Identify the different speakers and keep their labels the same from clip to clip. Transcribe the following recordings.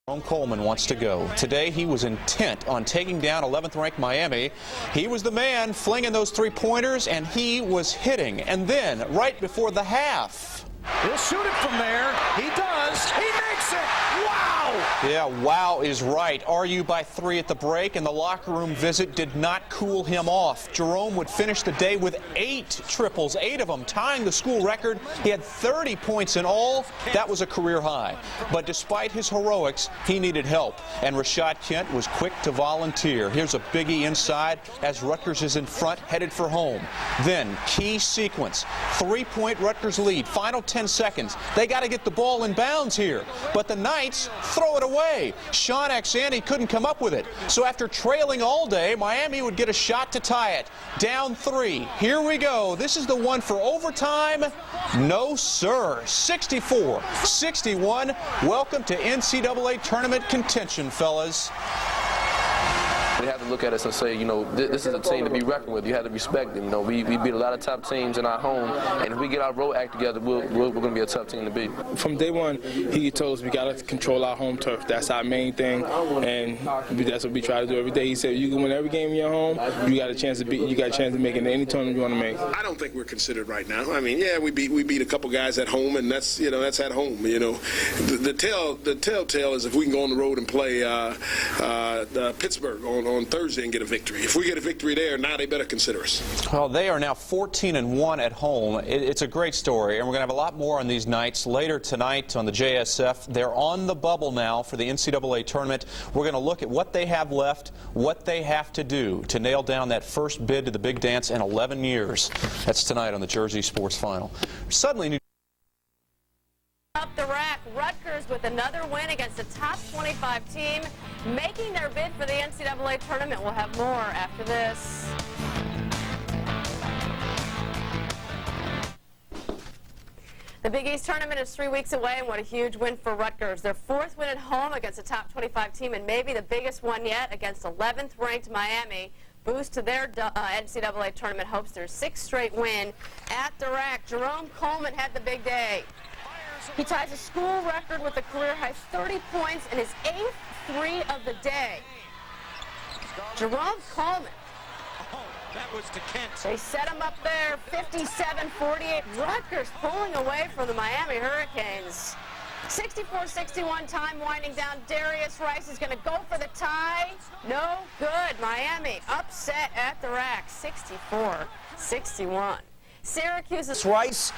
Speaker 1: Jerome Coleman wants to go. Today he was intent on taking down 11th-ranked Miami. He was the man flinging those three-pointers, and he was hitting. And then, right before the half,
Speaker 2: he'll shoot it from there. He does. He makes it. Wow!
Speaker 1: Yeah, wow is right. RU by 3 at the break, and the locker room visit did not cool him off. Jerome would finish the day with 8 triples, 8 of them tying the school record. He had 30 points in all. That was a career high. But despite his heroics, he needed help, and Rashad Kent was quick to volunteer. Here's a biggie inside as Rutgers is in front, headed for home. Then, key sequence, 3-point Rutgers lead, final 10 seconds. They got to get the ball in bounds here, but the Knights throw it away. Sean Axani couldn't come up with it. So after trailing all day, Miami would get a shot to tie it. Down 3. Here we go. This is the one for overtime. No, sir. 64-61. Welcome to NCAA tournament contention, fellas.
Speaker 3: They have to look at us and say, you know, this is a team to be reckoned with. You have to respect them. You know, we beat a lot of top teams in our home, and if we get our road act together, we're going to be a tough team to beat.
Speaker 4: From day one, he told us we got to control our home turf. That's our main thing, and that's what we try to do every day. He said, you can win every game in your home. You got a chance to beat. You got a chance to make it in any tournament you want to make.
Speaker 5: I don't think we're considered right now. I mean, yeah, we beat a couple guys at home, and that's at home. You know, the telltale is if we can go on the road and play Pittsburgh on Thursday and get a victory. If we get a victory there, now they better consider us.
Speaker 1: Well, they are now 14-1 at home. It's a great story, and we're going to have a lot more on these nights later tonight on the JSF. They're on the bubble now for the NCAA tournament. We're going to look at what they have left, what they have to do to nail down that first bid to the big dance in 11 years. That's tonight on the Jersey Sports Final. Suddenly,
Speaker 6: up the rack, Rutgers with another win against a top 25 team, making their bid for the NCAA tournament. We'll have more after this. The Big East tournament is 3 weeks away, and what a huge win for Rutgers. Their 4th win at home against a top 25 team, and maybe the biggest one yet against 11th-ranked Miami. Boost to their NCAA tournament hopes, their 6th straight win at the rack. Jerome Coleman had the big day. He ties a school record with a career-high 30 points in his 8th 3 of the day. Jerome Coleman.
Speaker 2: Oh, that was to Kent.
Speaker 6: They set him up there, 57-48. Rutgers pulling away from the Miami Hurricanes. 64-61, time winding down. Darius Rice is going to go for the tie. No good. Miami upset at the rack, 64-61. Syracuse's
Speaker 7: Rice,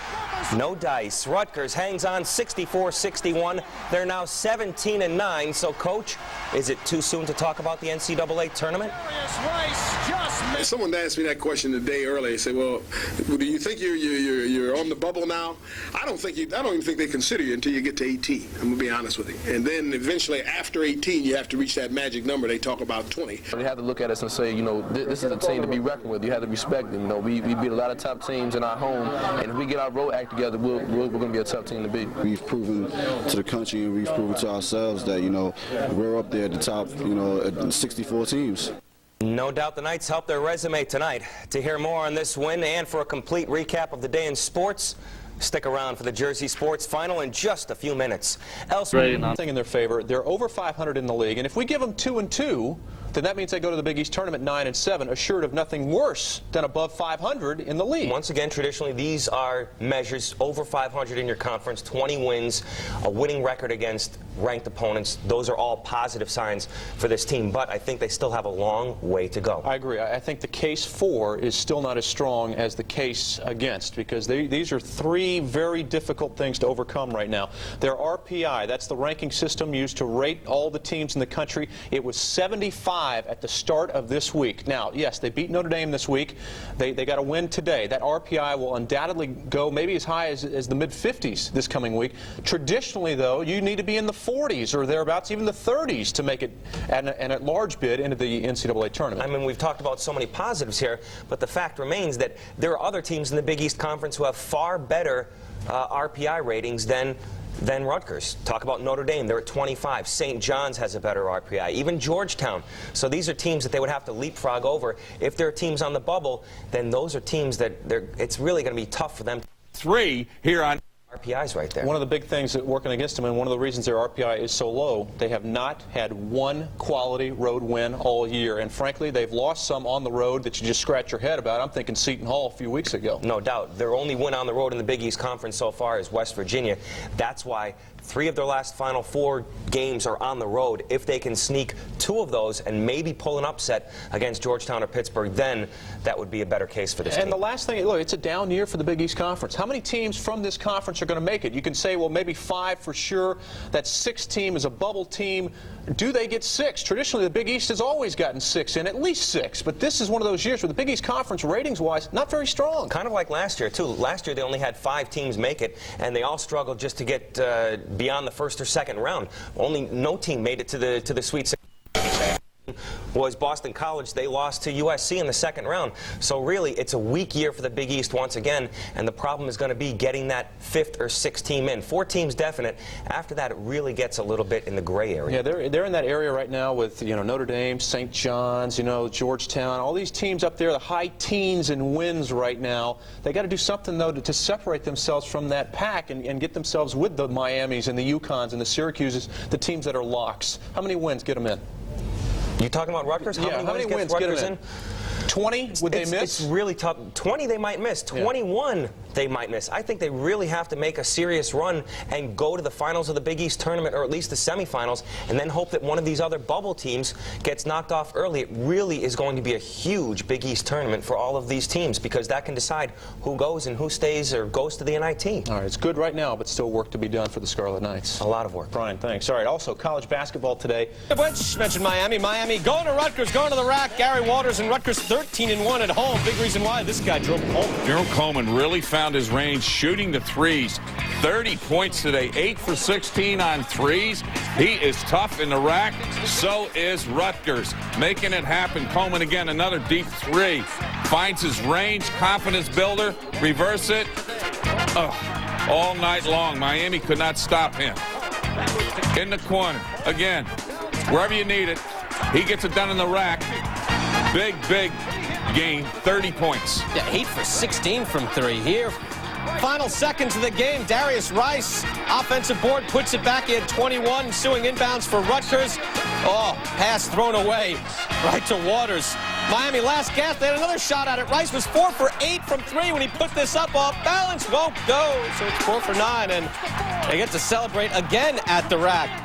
Speaker 7: no dice. Rutgers hangs on 64-61. They're now 17-9. So, Coach, is it too soon to talk about the NCAA tournament?
Speaker 5: Someone asked me that question the day earlier. They said, "Well, do you think you're on the bubble now?" I don't even think they consider you until you get to 18. I'm gonna be honest with you. And then eventually, after 18, you have to reach that magic number. They talk about 20.
Speaker 3: They have to look at us and say, you know, this is a team to be reckoned with. You have to respect them. You know, we beat a lot of top teams in our home, and if we get our road act together, we're going to be a tough team to beat.
Speaker 8: We've proven to the country and we've proven to ourselves that, you know, we're up there at the top, you know, at 64 teams.
Speaker 7: No doubt the Knights helped their resume tonight. To hear more on this win and for a complete recap of the day in sports, stick around for the Jersey Sports Final in just a few minutes.
Speaker 1: Elsewhere, nothing in their favor. They're over 500 in the league, and if we give them 2-2, then that means they go to the Big East tournament 9-7, assured of nothing worse than above 500 in the league.
Speaker 7: Once again, traditionally, these are measures over 500 in your conference, 20 wins, a winning record against ranked opponents. Those are all positive signs for this team, but I think they still have a long way to go.
Speaker 1: I agree. I think the case for is still not as strong as the case against, because these are 3 very difficult things to overcome right now. Their RPI, that's the ranking system used to rate all the teams in the country. It was 75 at the start of this week. Now, yes, they beat Notre Dame this week. They got a win today. That RPI will undoubtedly go maybe as high as the mid-50s this coming week. Traditionally, though, you need to be in the 40s or thereabouts, even the 30s, to make it an at-large bid into the NCAA tournament.
Speaker 7: I mean, we've talked about so many positives here, but the fact remains that there are other teams in the Big East Conference who have far better RPI ratings than Rutgers. Talk about Notre Dame. They're at 25. St. John's has a better RPI. Even Georgetown. So these are teams that they would have to leapfrog over. If there are teams on the bubble, then those are teams that it's really going to be tough for them.
Speaker 2: 3 here on
Speaker 7: RPI's right there.
Speaker 1: One of the big things that working against them, and one of the reasons their RPI is so low, they have not had one quality road win all year. And frankly, they've lost some on the road that you just scratch your head about. I'm thinking Seton Hall a few weeks ago.
Speaker 7: No doubt. Their only win on the road in the Big East Conference so far is West Virginia. That's why 3 of their last Final 4 games are on the road. If they can sneak 2 of those and maybe pull an upset against Georgetown or Pittsburgh, then that would be a better case for this team.
Speaker 1: And the last thing, look, it's a down year for the Big East Conference. How many teams from this conference are going to make it? You can say, well, maybe 5 for sure. That 6th team is a bubble team. Do they get 6? Traditionally, the Big East has always gotten 6 in, at least 6. But this is one of those years where the Big East Conference, ratings-wise, not very strong.
Speaker 7: Kind of like last year, too. Last year, they only had 5 teams make it, and they all struggled just to get beyond the first or second round. No team made it to the Sweet 16. Was Boston College. They lost to USC in the second round. So really, it's a weak year for the Big East once again, and the problem is going to be getting that 5th or 6th team in. 4 teams definite. After that, it really gets a little bit in the gray area.
Speaker 1: Yeah, they're in that area right now with, Notre Dame, St. John's, Georgetown, all these teams up there, the high teens in wins right now. They got to do something, though, to separate themselves from that pack and get themselves with the Miamis and the UConns and the Syracuses, the teams that are locks. How many wins get them in?
Speaker 7: You talking about Rutgers?
Speaker 1: How many wins get them in? 20? Would they miss?
Speaker 7: It's really tough. 20 they might miss. 21 they might miss. I think they really have to make a serious run and go to the finals of the Big East tournament, or at least the semifinals, and then hope that one of these other bubble teams gets knocked off early. It really is going to be a huge Big East tournament for all of these teams, because that can decide who goes and who stays or goes to the NIT.
Speaker 1: All right, it's good right now, but still work to be done for the Scarlet Knights.
Speaker 7: A lot of work.
Speaker 1: Brian, thanks. All right, also college basketball today.
Speaker 2: Which mentioned Miami. Miami going to Rutgers, going to the rack. Gary Waters and Rutgers 13-1 at home. Big reason why this guy, Jerome Coleman.
Speaker 9: Jerome Coleman really found his range shooting the threes. 30 points today, 8 for 16 on threes. He is tough in the rack. So is Rutgers. Making it happen. Coleman again, another deep 3. Finds his range, confidence builder, reverse it. All night long. Miami could not stop him. In the corner, again, wherever you need it. He gets it done in the rack. Big game, 30 points.
Speaker 2: Yeah, 8 for 16 from 3 here. Final seconds of the game, Darius Rice, offensive board, puts it back in 21, ensuing inbounds for Rutgers. Pass thrown away right to Waters. Miami last gasp, they had another shot at it. Rice was 4 for 8 from 3 when he put this up off balance. Won't go, so it's 4 for 9, and they get to celebrate again at the rack.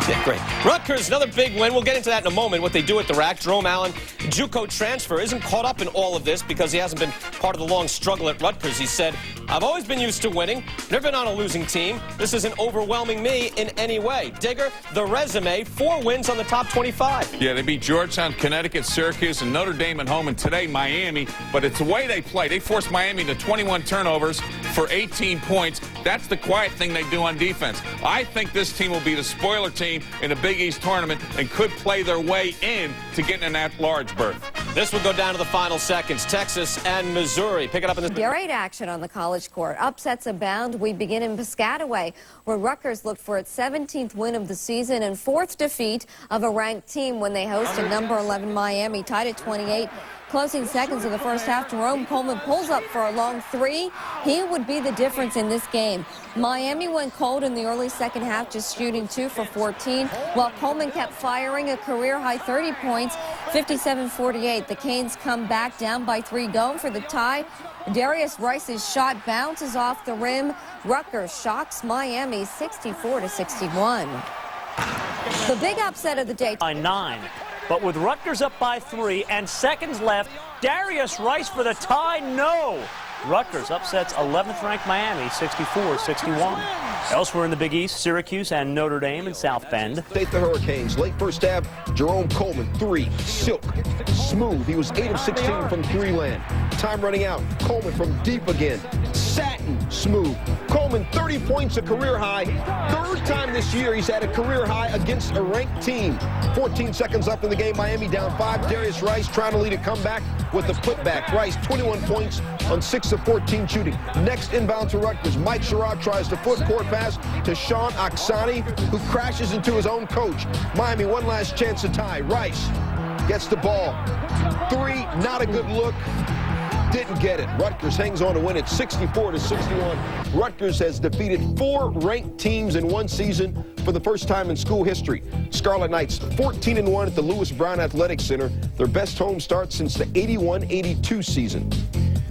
Speaker 2: Yeah, great. Rutgers, another big win. We'll get into that in a moment, what they do at the rack. Jerome Allen, JUCO transfer, isn't caught up in all of this because he hasn't been part of the long struggle at Rutgers. He said, I've always been used to winning, never been on a losing team. This isn't overwhelming me in any way. Digger, the resume, 4 wins on the top 25.
Speaker 9: Yeah, they beat Georgetown, Connecticut, Syracuse, and Notre Dame at home, and today Miami. But it's the way they play. They forced Miami to 21 turnovers for 18 points. That's the quiet thing they do on defense. I think this team will be the spoiler team in the Big East tournament and could play their way in to getting an at-large berth.
Speaker 2: This will go down to the final seconds. Texas and Missouri. Pick it up in the...
Speaker 10: Great action on the college court. Upsets abound. We begin in Piscataway, where Rutgers looked for its 17th win of the season and 4th defeat of a ranked team when they hosted number 11 Miami, tied at 28. Closing seconds of the first half, Jerome Coleman pulls up for a long 3. He would be the difference in this game. Miami went cold in the early second half, just shooting 2 for 14, while Coleman kept firing a career-high 30 points, 57-48. The Canes come back down by 3, going for the tie. Darius Rice's shot bounces off the rim. Rutgers shocks Miami 64-61. The big upset of the day.
Speaker 11: By 9. But with Rutgers up by 3 and seconds left, Darius Rice for the tie, no. Rutgers upsets 11th-ranked Miami, 64-61. Elsewhere in the Big East, Syracuse and Notre Dame in South Bend.
Speaker 12: State the Hurricanes. Late first half, Jerome Coleman, 3, silk, smooth. He was 8 of 16 from 3 land. Time running out. Coleman from deep again. Satin, smooth. Coleman, 30 points, a career high. 3rd time this year he's had a career high against a ranked team. 14 seconds left in the game. Miami down 5. Darius Rice trying to lead a comeback with the putback. Rice, 21 points on 6 of 14 shooting. Next inbound to Rutgers. Mike Sherrod tries the foot court pass to Sean Oksani, who crashes into his own coach. Miami, one last chance to tie. Rice gets the ball. 3, not a good look. didn't get it. Rutgers hangs on to win it 64-61. Rutgers has defeated 4 ranked teams in one season for the first time in school history. Scarlet Knights 14-1 at the Lewis Brown Athletic Center, their best home start since the 81-82 season.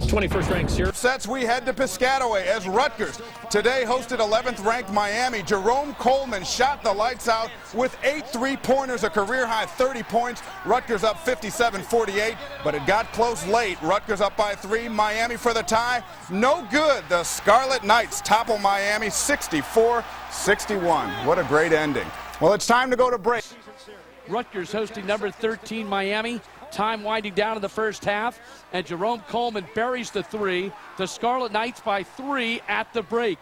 Speaker 11: 21st ranked Syracuse.
Speaker 13: Sets, we head to Piscataway as Rutgers today hosted 11th ranked Miami. Jerome Coleman shot the lights out with 8 3-pointers, a career high 30 points. Rutgers up 57-48, but it got close late. Rutgers up by 3. Miami for the tie. No good. The Scarlet Knights topple Miami 64-61. What a great ending. Well, it's time to go to break.
Speaker 14: Rutgers hosting number 13 Miami. Time winding down in the first half, and Jerome Coleman buries the 3. The Scarlet Knights by 3 at the break.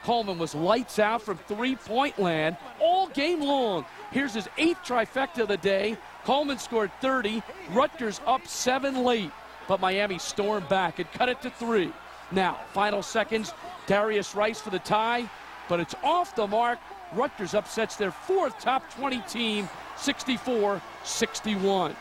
Speaker 14: Coleman was lights out from three-point land all game long. Here's his 8th trifecta of the day. Coleman scored 30. Rutgers up 7 late, but Miami stormed back and cut it to 3. Now, final seconds, Darius Rice for the tie, but it's off the mark. Rutgers upsets their 4th top 20 team, 64-61.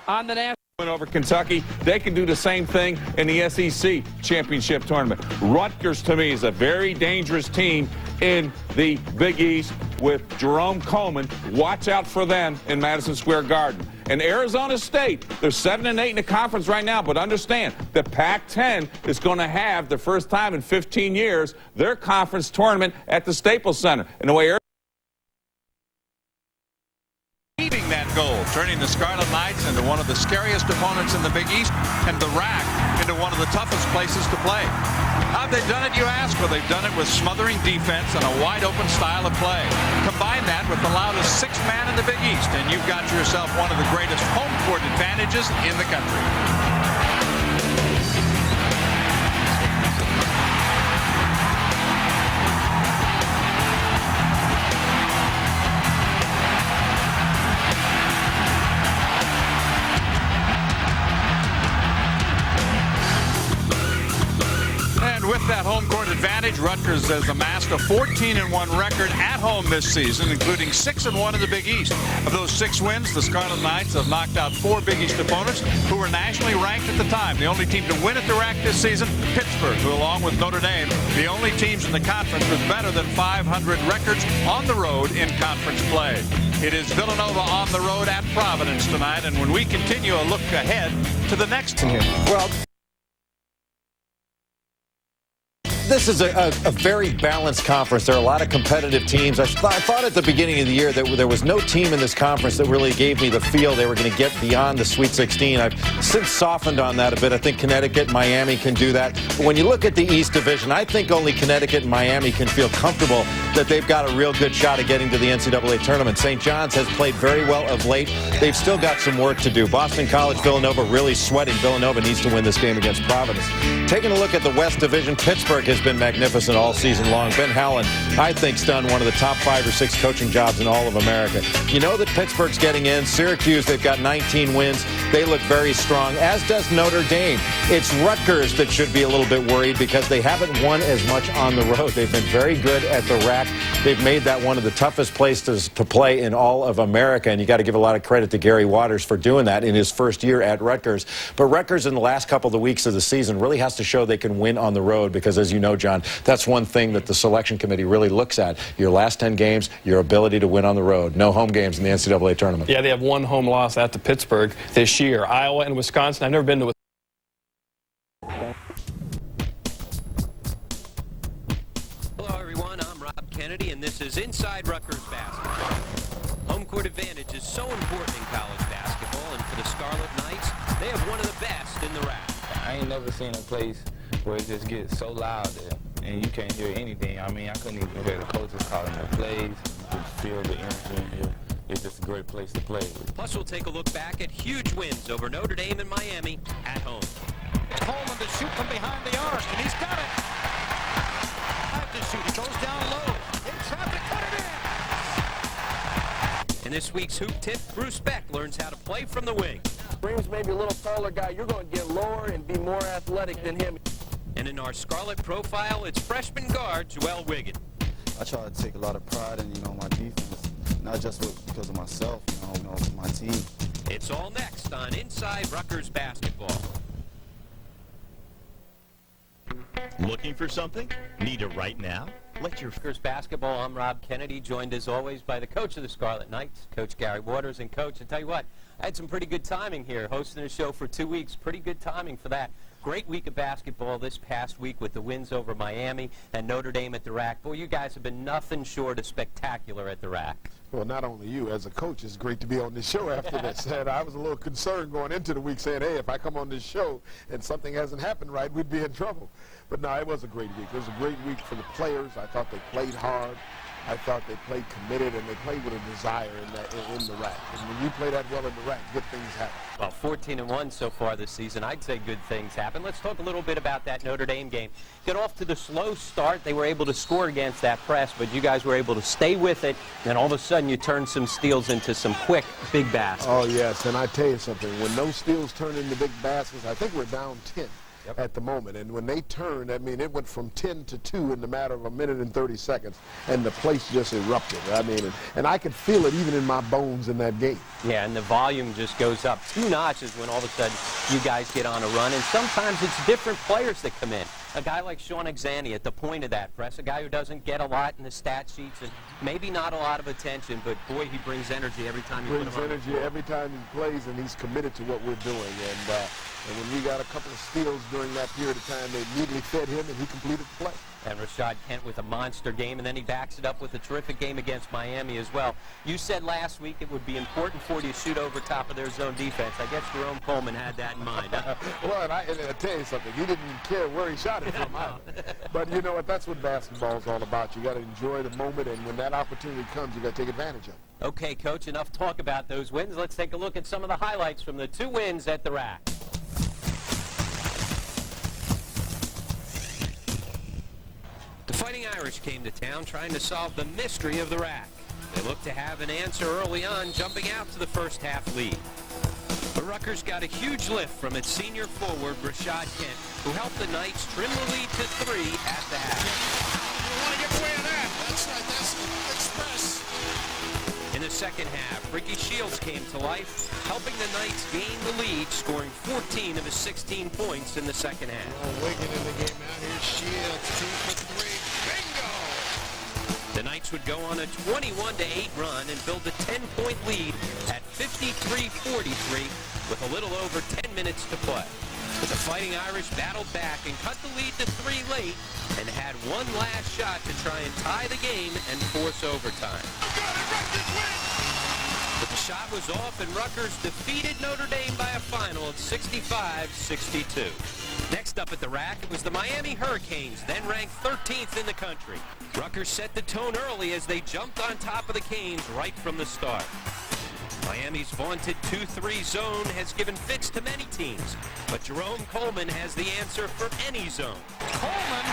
Speaker 14: On the national
Speaker 9: win over Kentucky, they can do the same thing in the SEC championship tournament. Rutgers, to me, is a very dangerous team in the Big East with Jerome Coleman. Watch out for them in Madison Square Garden. And Arizona State, they're 7-8 in the conference right now, but understand the Pac-10 is going to have the first time in 15 years their conference tournament at the Staples Center. And the way
Speaker 15: that goal, turning the Scarlet Knights into one of the scariest opponents in the Big East and the RAC into one of the toughest places to play. How've they done it, you ask? Well, they've done it with smothering defense and a wide-open style of play. Combine that with the loudest 6th man in the Big East, and you've got yourself one of the greatest home court advantages in the country. With that home court advantage, Rutgers has amassed a 14-1 record at home this season, including 6-1 in the Big East. Of those 6 wins, the Scarlet Knights have knocked out 4 Big East opponents who were nationally ranked at the time. The only team to win at the RAC this season, Pittsburgh, who along with Notre Dame, the only teams in the conference with better than 500 records on the road in conference play. It is Villanova on the road at Providence tonight, and when we continue a look ahead to the next here.
Speaker 16: Well, this is a very balanced conference. There are a lot of competitive teams. I thought at the beginning of the year that there was no team in this conference that really gave me the feel they were going to get beyond the Sweet 16. I've since softened on that a bit. I think Connecticut, Miami can do that. But when you look at the East Division, I think only Connecticut and Miami can feel comfortable that they've got a real good shot at getting to the NCAA tournament. St. John's has played very well of late. They've still got some work to do. Boston College, Villanova really sweating. Villanova needs to win this game against Providence. Taking a look at the West Division, Pittsburgh has been magnificent all season long. Ben Howland, I think, has done one of the top 5 or 6 coaching jobs in all of America. You know that Pittsburgh's getting in. Syracuse, they've got 19 wins. They look very strong, as does Notre Dame. It's Rutgers that should be a little bit worried because they haven't won as much on the road. They've been very good at the RAC. They've made that one of the toughest places to play in all of America, and you got to give a lot of credit to Gary Waters for doing that in his first year at Rutgers. But Rutgers in the last couple of the weeks of the season really has to show they can win on the road because, as you know, John, that's one thing that the selection committee really looks at. Your last 10 games, your ability to win on the road. No home games in the NCAA tournament.
Speaker 17: Yeah, they have 1 home loss at Pittsburgh this year. Iowa and Wisconsin. I've never been to
Speaker 2: Hello, everyone. I'm Rob Kennedy, and this is Inside Rutgers Basketball. Home court advantage is so important in college basketball, and for the Scarlet Knights, they have one of the best in the RAC.
Speaker 18: I ain't never seen a place where it just gets so loud there, and you can't hear anything. I mean, I couldn't even hear the coaches calling their plays. You could feel the energy in here. It's just a great place to play.
Speaker 2: Plus, we'll take a look back at huge wins over Notre Dame and Miami at home.
Speaker 19: Coleman to shoot from behind the arc, and he's got it. Have to shoot. He goes down low. In traffic, put it in.
Speaker 2: In this week's hoop tip, Bruce Beck learns how to play from the wing.
Speaker 3: Reeves may be a little taller guy. You're going to get lower and be more athletic than him.
Speaker 2: And in our Scarlet profile, it's freshman guard Joel Wiggin.
Speaker 8: I try to take a lot of pride in, my defense, not just because of myself, for my team.
Speaker 2: It's all next on Inside Rutgers Basketball.
Speaker 20: Looking for something? Need it right now? Let your
Speaker 2: Rutgers Basketball. I'm Rob Kennedy, joined as always by the coach of the Scarlet Knights, Coach Gary Waters. And Coach, I tell you what, I had some pretty good timing here, hosting a show for 2 weeks. Pretty good timing for that. Great week of basketball this past week with the wins over Miami and Notre Dame at the rack. Boy, you guys have been nothing short of spectacular at the rack.
Speaker 5: Well, not only you, as a coach, it's great to be on this show after this. And I was a little concerned going into the week saying, hey, if I come on this show and something hasn't happened right, we'd be in trouble. But no, it was a great week. It was a great week for the players. I thought they played hard. I thought they played committed, and they played with a desire in the rack. And when you play that well in the rack, good things happen.
Speaker 2: Well, 14-1 so far this season. I'd say good things happen. Let's talk a little bit about that Notre Dame game. Get off to the slow start. They were able to score against that press, but you guys were able to stay with it, and all of a sudden you turned some steals into some quick, big baskets.
Speaker 5: Oh, yes, and I tell you something. When those steals turn into big baskets, I think we're down 10. Yep. At the moment, and when they turned, I mean, it went from 10 to 2 in the matter of a minute and 30 seconds, and the place just erupted. I mean, and I could feel it even in my bones in that game.
Speaker 2: Yeah, and the volume just goes up 2 notches when all of a sudden you guys get on a run, and sometimes it's different players that come in. A guy like Sean Exani at the point of that press, a guy who doesn't get a lot in the stat sheets and maybe not a lot of attention, but boy, he brings energy every time you put him on.
Speaker 5: Brings energy every time he plays, and he's committed to what we're doing. And when we got a couple of steals during that period of time, they immediately fed him, and he completed the play.
Speaker 2: And Rashad Kent with a monster game, and then he backs it up with a terrific game against Miami as well. You said last week it would be important for you to shoot over top of their zone defense. I guess Jerome Coleman had that in mind. Huh?
Speaker 5: Well, and I tell you something, he didn't care where he shot it from either. But you know what, that's what basketball is all about. You got to enjoy the moment, and when that opportunity comes, you got to take advantage of it.
Speaker 2: Okay, Coach, enough talk about those wins. Let's take a look at some of the highlights from the 2 wins at the rack. The Fighting Irish came to town trying to solve the mystery of the rack. They looked to have an answer early on, jumping out to the first half lead. But Rutgers got a huge lift from its senior forward, Rashad Kent, who helped the Knights trim the lead to 3 at the half.
Speaker 19: You want to get away with that. That's right. That's express.
Speaker 2: In the second half, Ricky Shields came to life, helping the Knights gain the lead, scoring 14 of his 16 points in the second half.
Speaker 19: Wigan in the game out here. Shields 2 for 3. Bingo!
Speaker 2: The Knights would go on a 21-8 run and build a 10-point lead at 53-43 with a little over 10 minutes to play. But the Fighting Irish battled back and cut the lead to 3 late and had one last shot to try and tie the game and force overtime. But the shot was off, and Rutgers defeated Notre Dame by a final of 65-62. Next up at the rack, it was the Miami Hurricanes, then ranked 13th in the country. Rutgers set the tone early as they jumped on top of the Canes right from the start. Miami's vaunted 2-3 zone has given fits to many teams, but Jerome Coleman has the answer for any zone.
Speaker 19: Coleman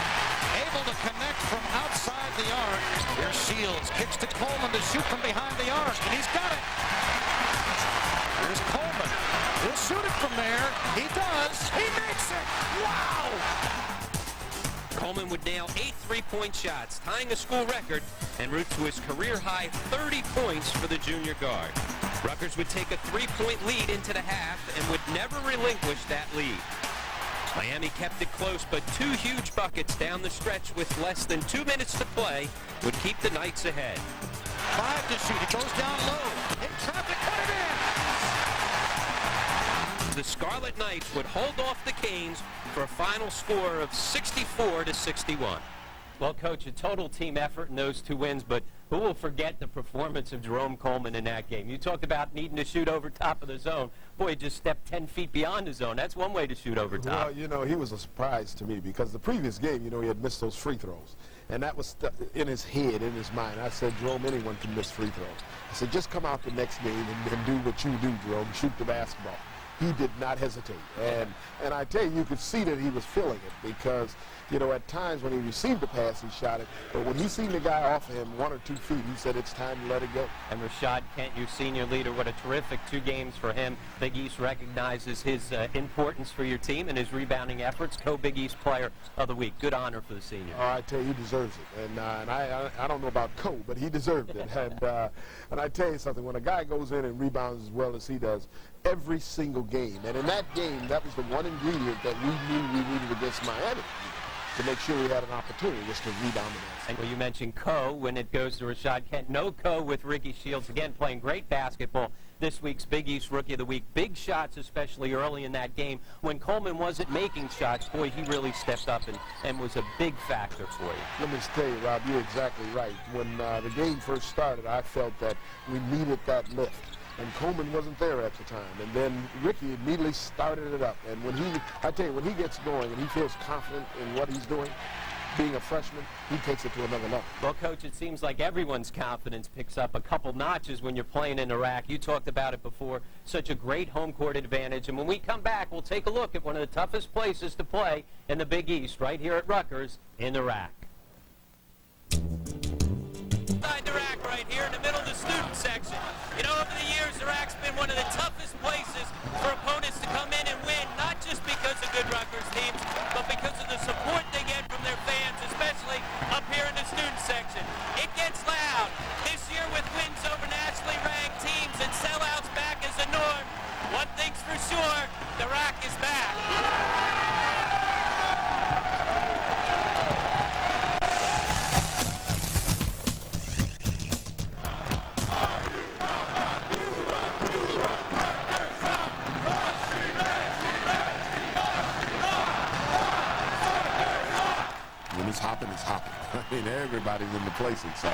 Speaker 19: able to connect from outside the arc. Here's Shields, kicks to Coleman to shoot from behind the arc, and he's got it. Here's Coleman. He'll shoot it from there. He does. He makes it. Wow!
Speaker 2: Coleman would nail 8 3-point shots, tying a school record, en route to his career-high 30 points for the junior guard. Rutgers would take a 3-point lead into the half and would never relinquish that lead. Miami kept it close, but 2 huge buckets down the stretch with less than 2 minutes to play would keep the Knights ahead.
Speaker 19: 5 to shoot. It goes down low. In traffic, put it in.
Speaker 2: The Scarlet Knights would hold off the Canes for a final score of 64-61. Well, Coach, a total team effort in those 2 wins, but who will forget the performance of Jerome Coleman in that game? You talked about needing to shoot over top of the zone. Boy, he just stepped 10 feet beyond the zone. That's one way to shoot over top.
Speaker 5: Well, you know, he was a surprise to me because the previous game, you know, he had missed those free throws. And that was in his head, in his mind. I said, Jerome, anyone can miss free throws. I said, just come out the next game and do what you do, Jerome, shoot the basketball. He did not hesitate. And I tell you, you could see that he was feeling it because, you know, at times when he received the pass, he shot it. But when he seen the guy off of him 1 or 2 feet, he said, it's time to let it go.
Speaker 2: And Rashad Kent, your senior leader, what a terrific 2 games for him. Big East recognizes his importance for your team and his rebounding efforts. Co-Big East Player of the Week. Good honor for the senior.
Speaker 5: Oh, I tell you, he deserves it. And I don't know about Co, but he deserved it. And I tell you something, when a guy goes in and rebounds as well as he does, every single game. And in that game, that was the one ingredient that we knew we needed against Miami.
Speaker 12: to make sure we had an opportunity was to rebound the ball.
Speaker 2: And well, you mentioned Coe when it goes to Rashad Kent. No Coe with Ricky Shields, again playing great basketball. This week's Big East Rookie of the Week. Big shots, especially early in that game. When Coleman wasn't making shots, boy, he really stepped up and was a big factor for you.
Speaker 12: Let me tell you, Rob, you're exactly right. When the game first started, I felt that we needed that lift. And Coleman wasn't there at the time. And then Ricky immediately started it up. And when I tell you, when he gets going and he feels confident in what he's doing, being a freshman, he takes it to another level.
Speaker 2: Well, Coach, it seems like everyone's confidence picks up a couple notches when you're playing in Iraq. You talked about it before. Such a great home court advantage. And when we come back, we'll take a look at one of the toughest places to play in the Big East, right here at Rutgers in Iraq. Iraq right here in the middle of the student section. You know, over the years, Iraq's been one of the toughest places for opponents to come in and win, not just because of good Rutgers teams, but because of the support they get from their fans, especially up here in the student section. It gets loud. This year with wins over nationally ranked teams and sellouts back as the norm, one thing's for sure, the Iraq is back.
Speaker 12: When it's hopping, it's hopping. I mean, everybody's in the place inside.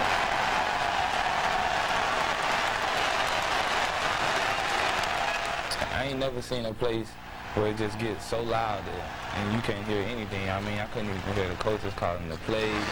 Speaker 18: I ain't never seen a place where it just gets so loud there, and you can't hear anything. I mean, I couldn't even hear the coaches calling the plays.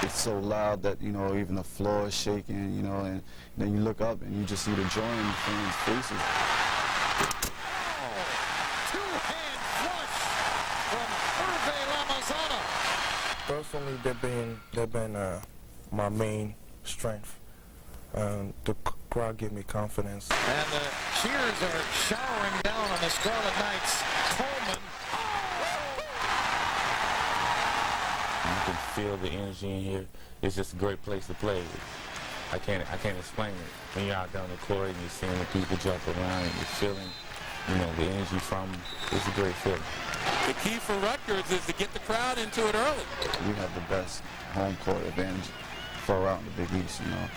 Speaker 8: It's so loud that, you know, even the floor is shaking, you know, and then you look up and you just see the joy in the fans' faces.
Speaker 19: Two-hand flush from Hervé Lamazana.
Speaker 21: Personally, they've been my main strength. The crowd give me confidence.
Speaker 19: And the cheers are showering down on the Scarlet Knights. Coleman.
Speaker 18: You can feel the energy in here. It's just a great place to play. I can't explain it. When you're out down the court and you're seeing the people jump around and you're feeling, you know, the energy from them, it's a great feeling.
Speaker 15: The key for Rutgers is to get the crowd into it early.
Speaker 8: We have the best home court advantage far out in the Big East, you know.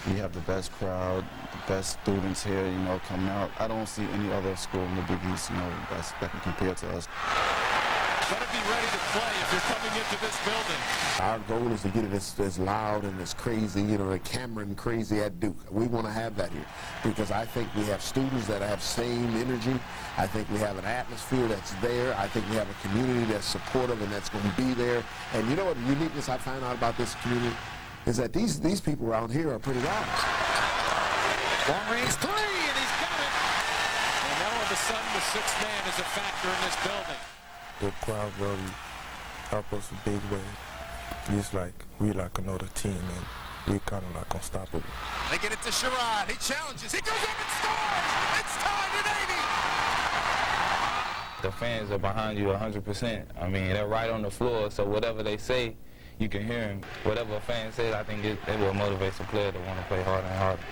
Speaker 8: We have the best crowd, the best students here, you know, coming out. I don't see any other school in the Big East, you know, that can compare to us.
Speaker 15: Better be ready to play if you're coming into this building.
Speaker 12: Our goal is to get it as loud and as crazy, you know, like Cameron crazy at Duke. We want to have that here because I think we have students that have same energy. I think we have an atmosphere that's there. I think we have a community that's supportive and that's going to be there. And you know what the uniqueness I find out about this community is that these people around here are pretty loud.
Speaker 19: Long-range three, and he's got it.
Speaker 15: And now all of a sudden the sixth man is a factor in this building.
Speaker 21: The crowd really help us a big way. It's like we like another team, and we kind of like unstoppable.
Speaker 15: They get it to Sherrod. He challenges. He goes up and scores. It's tied at 80.
Speaker 18: The fans are behind you 100%. I mean, they're right on the floor, so whatever they say, you can hear them. Whatever a fan says, I think it will motivate the player to want to play harder and harder.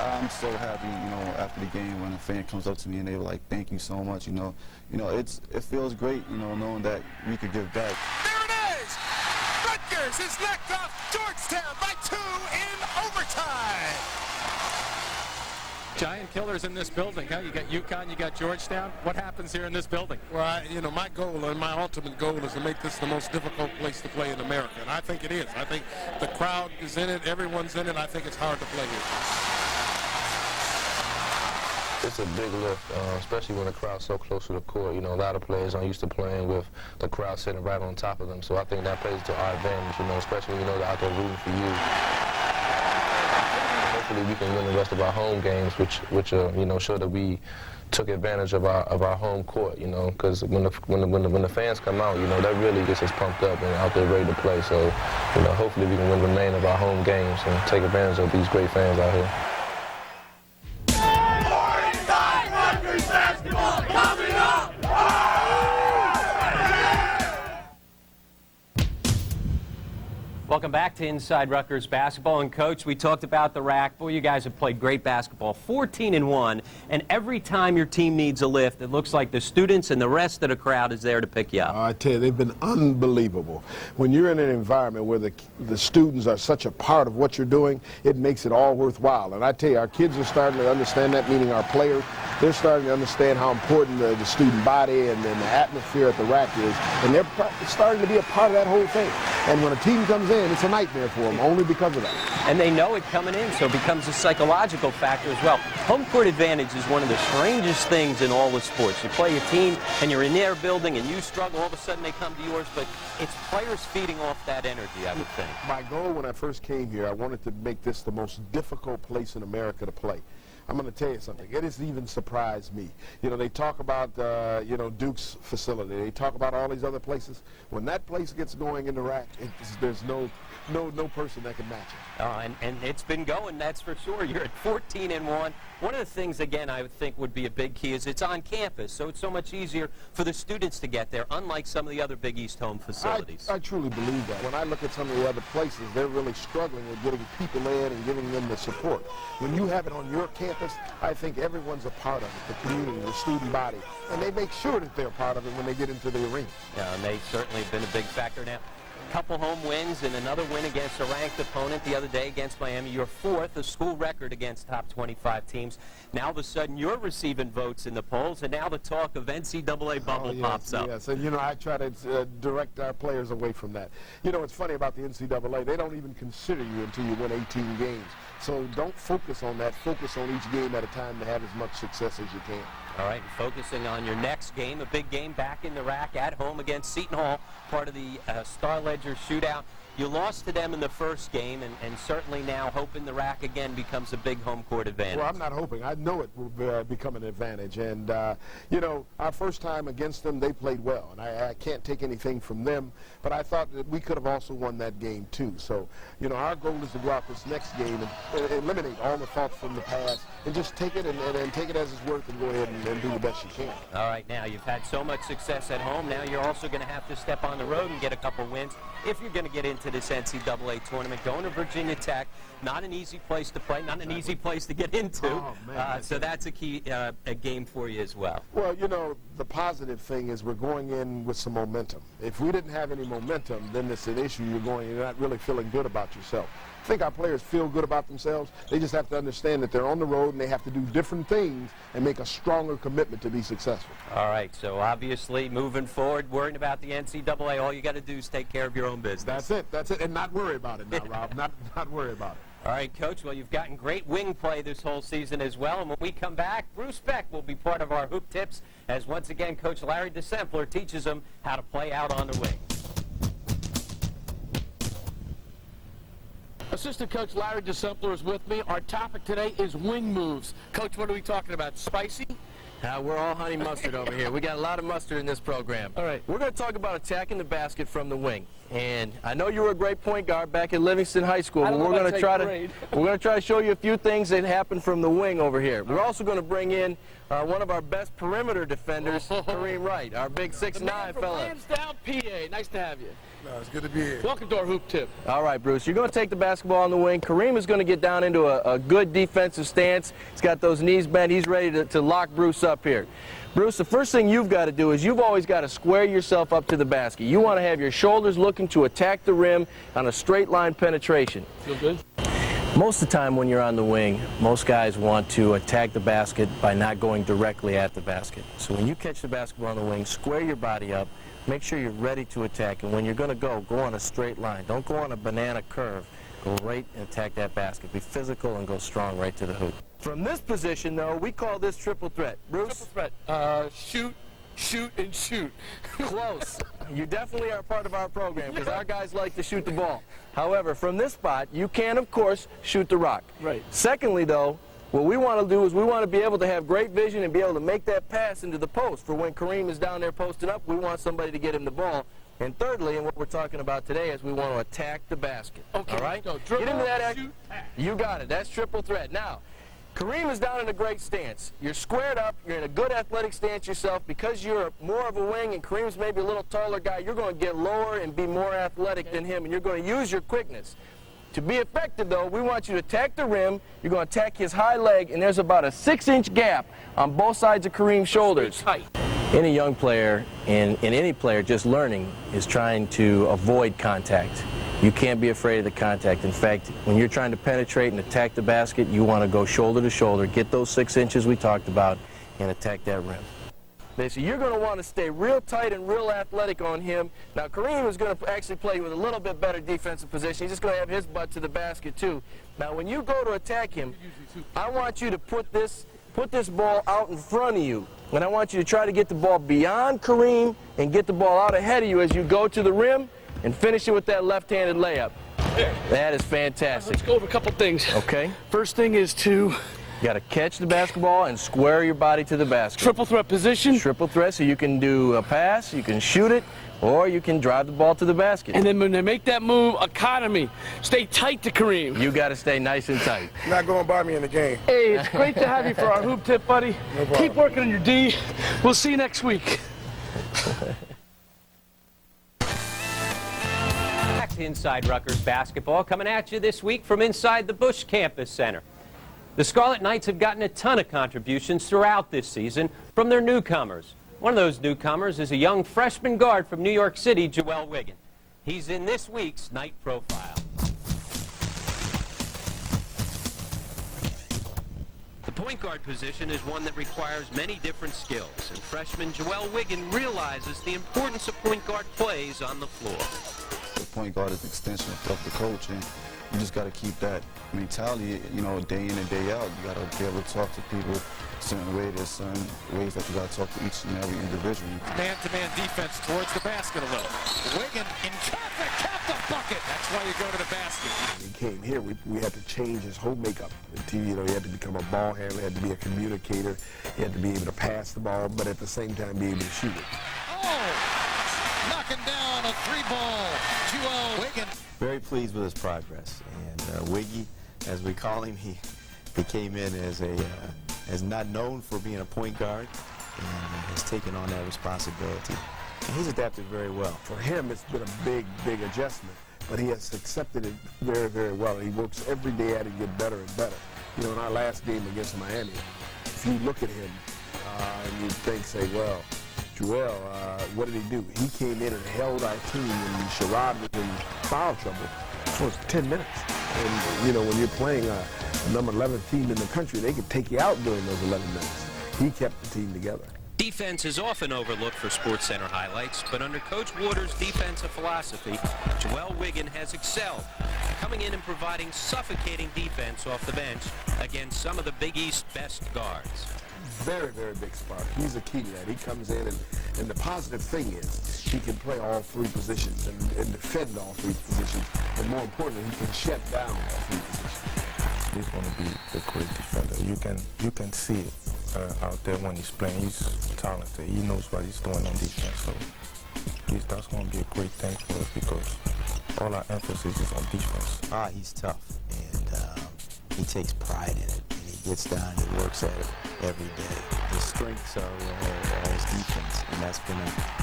Speaker 8: I'm so happy, you know, after the game when a fan comes up to me and they were like, "Thank you so much," you know, it feels great, you know, knowing that we could give back.
Speaker 15: There it is! Rutgers is knocked off Georgetown by 2 in overtime. Giant killers in this building, huh? You got UConn, you got Georgetown. What happens here in this building?
Speaker 5: Well, my goal and my ultimate goal is to make this the most difficult place to play in America, and I think it is. I think the crowd is in it, everyone's in it. I think it's hard to play here.
Speaker 3: It's a big lift, especially when the crowd's so close to the court. You know, a lot of players aren't used to playing with the crowd sitting right on top of them. So I think that plays to our advantage, you know, especially when you know they're out there rooting for you. Hopefully we can win the rest of our home games, which you know, show that we took advantage of our home court, you know, because when the fans come out, you know, that really gets us pumped up and out there ready to play. So, you know, hopefully we can win the remainder of our home games and take advantage of these great fans out here.
Speaker 2: Welcome back to Inside Rutgers Basketball. And, Coach, we talked about the rack. Boy, you guys have played great basketball, 14-1. And every time your team needs a lift, it looks like the students and the rest of the crowd is there to pick you up.
Speaker 5: I tell you, they've been unbelievable. When you're in an environment where the students are such a part of what you're doing, it makes it all worthwhile. And I tell you, our kids are starting to understand that, meaning our players. They're starting to understand how important the student body and the atmosphere at the rack is. And they're starting to be a part of that whole thing. And when a team comes in, it's a nightmare for them, only because of that.
Speaker 2: And they know it coming in, so it becomes a psychological factor as well. Home court advantage is one of the strangest things in all the sports. You play a team, and you're in their building, and you struggle, all of a sudden they come to yours, but it's players feeding off that energy, I would think.
Speaker 5: My goal when I first came here, I wanted to make this the most difficult place in America to play. I'm going to tell you something. It has even surprised me. You know, they talk about, Duke's facility. They talk about all these other places. When that place gets going in the rack, there's no person that can match it.
Speaker 2: And it's been going, that's for sure. You're at 14-1. One of the things, again, I would think would be a big key is it's on campus, so it's so much easier for the students to get there, unlike some of the other Big East home facilities.
Speaker 5: I truly believe that. When I look at some of the other places, they're really struggling with getting people in and giving them the support. When you have it on your campus, I think everyone's a part of it, the community, the student body, and they make sure that they're a part of it when they get into the arena.
Speaker 2: Yeah, and they certainly have been a big factor now. Couple home wins and another win against a ranked opponent the other day against Miami. Your fourth, a school record against top 25 teams. Now all of a sudden you're receiving votes in the polls, and now the talk of NCAA bubble pops up.
Speaker 5: Yes, and I try to direct our players away from that. It's funny about the NCAA. They don't even consider you until you win 18 games. So don't focus on that. Focus on each game at a time to have as much success as you can.
Speaker 2: All right, focusing on your next game, a big game back in the rack at home against Seton Hall, part of the Star Ledger shootout. You lost to them in the first game, and certainly now hoping the rack again becomes a big home court advantage.
Speaker 5: Well, I'm not hoping. I know it will become an advantage. And, our first time against them, they played well. And I can't take anything from them, but I thought that we could have also won that game, too. So, our goal is to go out this next game and eliminate all the thoughts from the past and just take it and take it as it's worth and go ahead and do the best you can.
Speaker 2: All right, now you've had so much success at home. Now you're also going to have to step on the road and get a couple wins if you're going to get into this NCAA tournament. Going to Virginia Tech, not an easy place to play, not an easy place to get into.
Speaker 5: Oh, man,
Speaker 2: so that's a key a game for you as well.
Speaker 5: Well, the positive thing is we're going in with some momentum. If we didn't have any momentum, then it's an issue. You're not really feeling good about yourself. I think our players feel good about themselves. They just have to understand that they're on the road and they have to do different things and make a stronger commitment to be successful.
Speaker 2: All right, so obviously moving forward, worrying about the NCAA, all you got to do is take care of your own business.
Speaker 5: That's it, and not worry about it now, Rob. Not worry about it.
Speaker 2: All right, Coach, well, you've gotten great wing play this whole season as well, and when we come back, Bruce Beck will be part of our hoop tips as once again Coach Larry DeSempler teaches them how to play out on the wing.
Speaker 14: Assistant Coach Larry DeSempler is with me. Our topic today is wing moves. Coach, what are we talking about? Spicy?
Speaker 4: We're all honey mustard over here. We got a lot of mustard in this program.
Speaker 14: All right.
Speaker 4: We're going to talk about attacking the basket from the wing. And I know you were a great point guard back at Livingston High School, but we're going to try to show you a few things that happen from the wing over here. We're also going to bring in one of our best perimeter defenders, Kareem Wright, our big 6'9" fella.
Speaker 14: Lansdowne, PA. Nice to have you.
Speaker 21: No, it's good to be here.
Speaker 14: Welcome to our hoop tip.
Speaker 4: All right, Bruce, you're going to take the basketball on the wing. Kareem is going to get down into a good defensive stance. He's got those knees bent. He's ready to lock Bruce up here. Bruce, the first thing you've got to do is you've always got to square yourself up to the basket. You want to have your shoulders looking to attack the rim on a straight line penetration.
Speaker 14: Feel good?
Speaker 4: Most of the time when you're on the wing, most guys want to attack the basket by not going directly at the basket. So when you catch the basketball on the wing, square your body up, make sure you're ready to attack. And when you're going to go on a straight line. Don't go on a banana curve. Go right and attack that basket. Be physical and go strong right to the hoop. From this position, though, we call this triple threat. Bruce?
Speaker 14: Triple threat. Shoot, shoot, and shoot.
Speaker 4: Close. You definitely are part of our program because our guys like to shoot the ball. However, from this spot, you can, of course, shoot the rock.
Speaker 14: Right.
Speaker 4: Secondly, though, what we want to do is we want to be able to have great vision and be able to make that pass into the post. For when Kareem is down there posted up, we want somebody to get him the ball. And thirdly, and what we're talking about today, is we want to attack the basket.
Speaker 14: Okay,
Speaker 4: all right?
Speaker 14: go.
Speaker 4: Get into that
Speaker 14: shoot,
Speaker 4: You got it. That's triple threat. Now, Kareem is down in a great stance. You're squared up. You're in a good athletic stance yourself. Because you're more of a wing and Kareem's maybe a little taller guy, you're going to get lower and be more athletic than him, and you're going to use your quickness. To be effective, though, we want you to attack the rim. You're going to attack his high leg, and there's about a 6-inch gap on both sides of Kareem's shoulders. Any young player and any player just learning is trying to avoid contact. You can't be afraid of the contact. In fact, when you're trying to penetrate and attack the basket, you want to go shoulder to shoulder, get those 6 inches we talked about, and attack that rim. So you're going to want to stay real tight and real athletic on him. Now, Kareem is going to actually play with a little bit better defensive position. He's just going to have his butt to the basket, too. Now, when you go to attack him, I want you to put this ball out in front of you. And I want you to try to get the ball beyond Kareem and get the ball out ahead of you as you go to the rim and finish it with that left-handed layup. That is fantastic.
Speaker 14: Let's go over a couple things.
Speaker 4: Okay.
Speaker 14: First thing is to...
Speaker 4: You got to catch the basketball and square your body to the basket.
Speaker 14: Triple threat position.
Speaker 4: Triple threat, so you can do a pass, you can shoot it, or you can drive the ball to the basket.
Speaker 14: And then when they make that move, economy. Stay tight to Kareem.
Speaker 4: You got to stay nice and tight.
Speaker 21: Not going by me in the game.
Speaker 14: Hey, it's great to have you for our hoop tip, buddy.
Speaker 21: No problem.
Speaker 14: Keep working on your D. We'll see you next week.
Speaker 6: Back to Inside Rutgers Basketball, coming at you this week from inside the Bush Campus Center. The Scarlet Knights have gotten a ton of contributions throughout this season from their newcomers. One of those newcomers is a young freshman guard from New York City, Joel Wiggin. He's in this week's Knight Profile. The point guard position is one that requires many different skills, and freshman Joel Wiggin realizes the importance of point guard plays on the floor.
Speaker 8: The point guard is an extension of the coach, and you just got to keep that mentality, you know, day in and day out. You got to be able to talk to people a certain way. There's certain ways that you got to talk to each and every individual.
Speaker 19: Man-to-man defense towards the basket a little. Wiggin in traffic, tapped the bucket. That's why you go to the basket.
Speaker 21: He came here, we had to change his whole makeup. You know, he had to become a ball handler, he had to be a communicator, he had to be able to pass the ball, but at the same time be able to shoot it.
Speaker 19: Oh! Knocking down a three-ball. Joel Wiggin.
Speaker 22: Very pleased with his progress. And Wiggy, as we call him, he came in as not known for being a point guard and has taken on that responsibility. And he's adapted very well.
Speaker 21: For him, it's been a big, big adjustment, but he has accepted it very, very well. He works every day at it and get better and better. You know, in our last game against Miami, if you look at him and you think, say, well, Joel, what did he do? He came in and held our team when Sherrod was in foul trouble for 10 minutes. And, you know, when you're playing a number 11 team in the country, they could take you out during those 11 minutes. He kept the team together.
Speaker 6: Defense is often overlooked for SportsCenter highlights, but under Coach Waters' defensive philosophy, Joel Wiggin has excelled, coming in and providing suffocating defense off the bench against some of the Big East best guards.
Speaker 21: Very, very big spark. He's a key to that. He comes in, and the positive thing is he can play all three positions and defend all three positions. And more importantly, he can shut down all three positions. He's going to be a great defender. You can see it out there when he's playing. He's talented. He knows what he's doing on defense. So that's going to be a great thing for us because all our emphasis is on defense.
Speaker 22: He's tough, and he takes pride in it. Gets down and works at it every day. His strengths are his defense, and that's been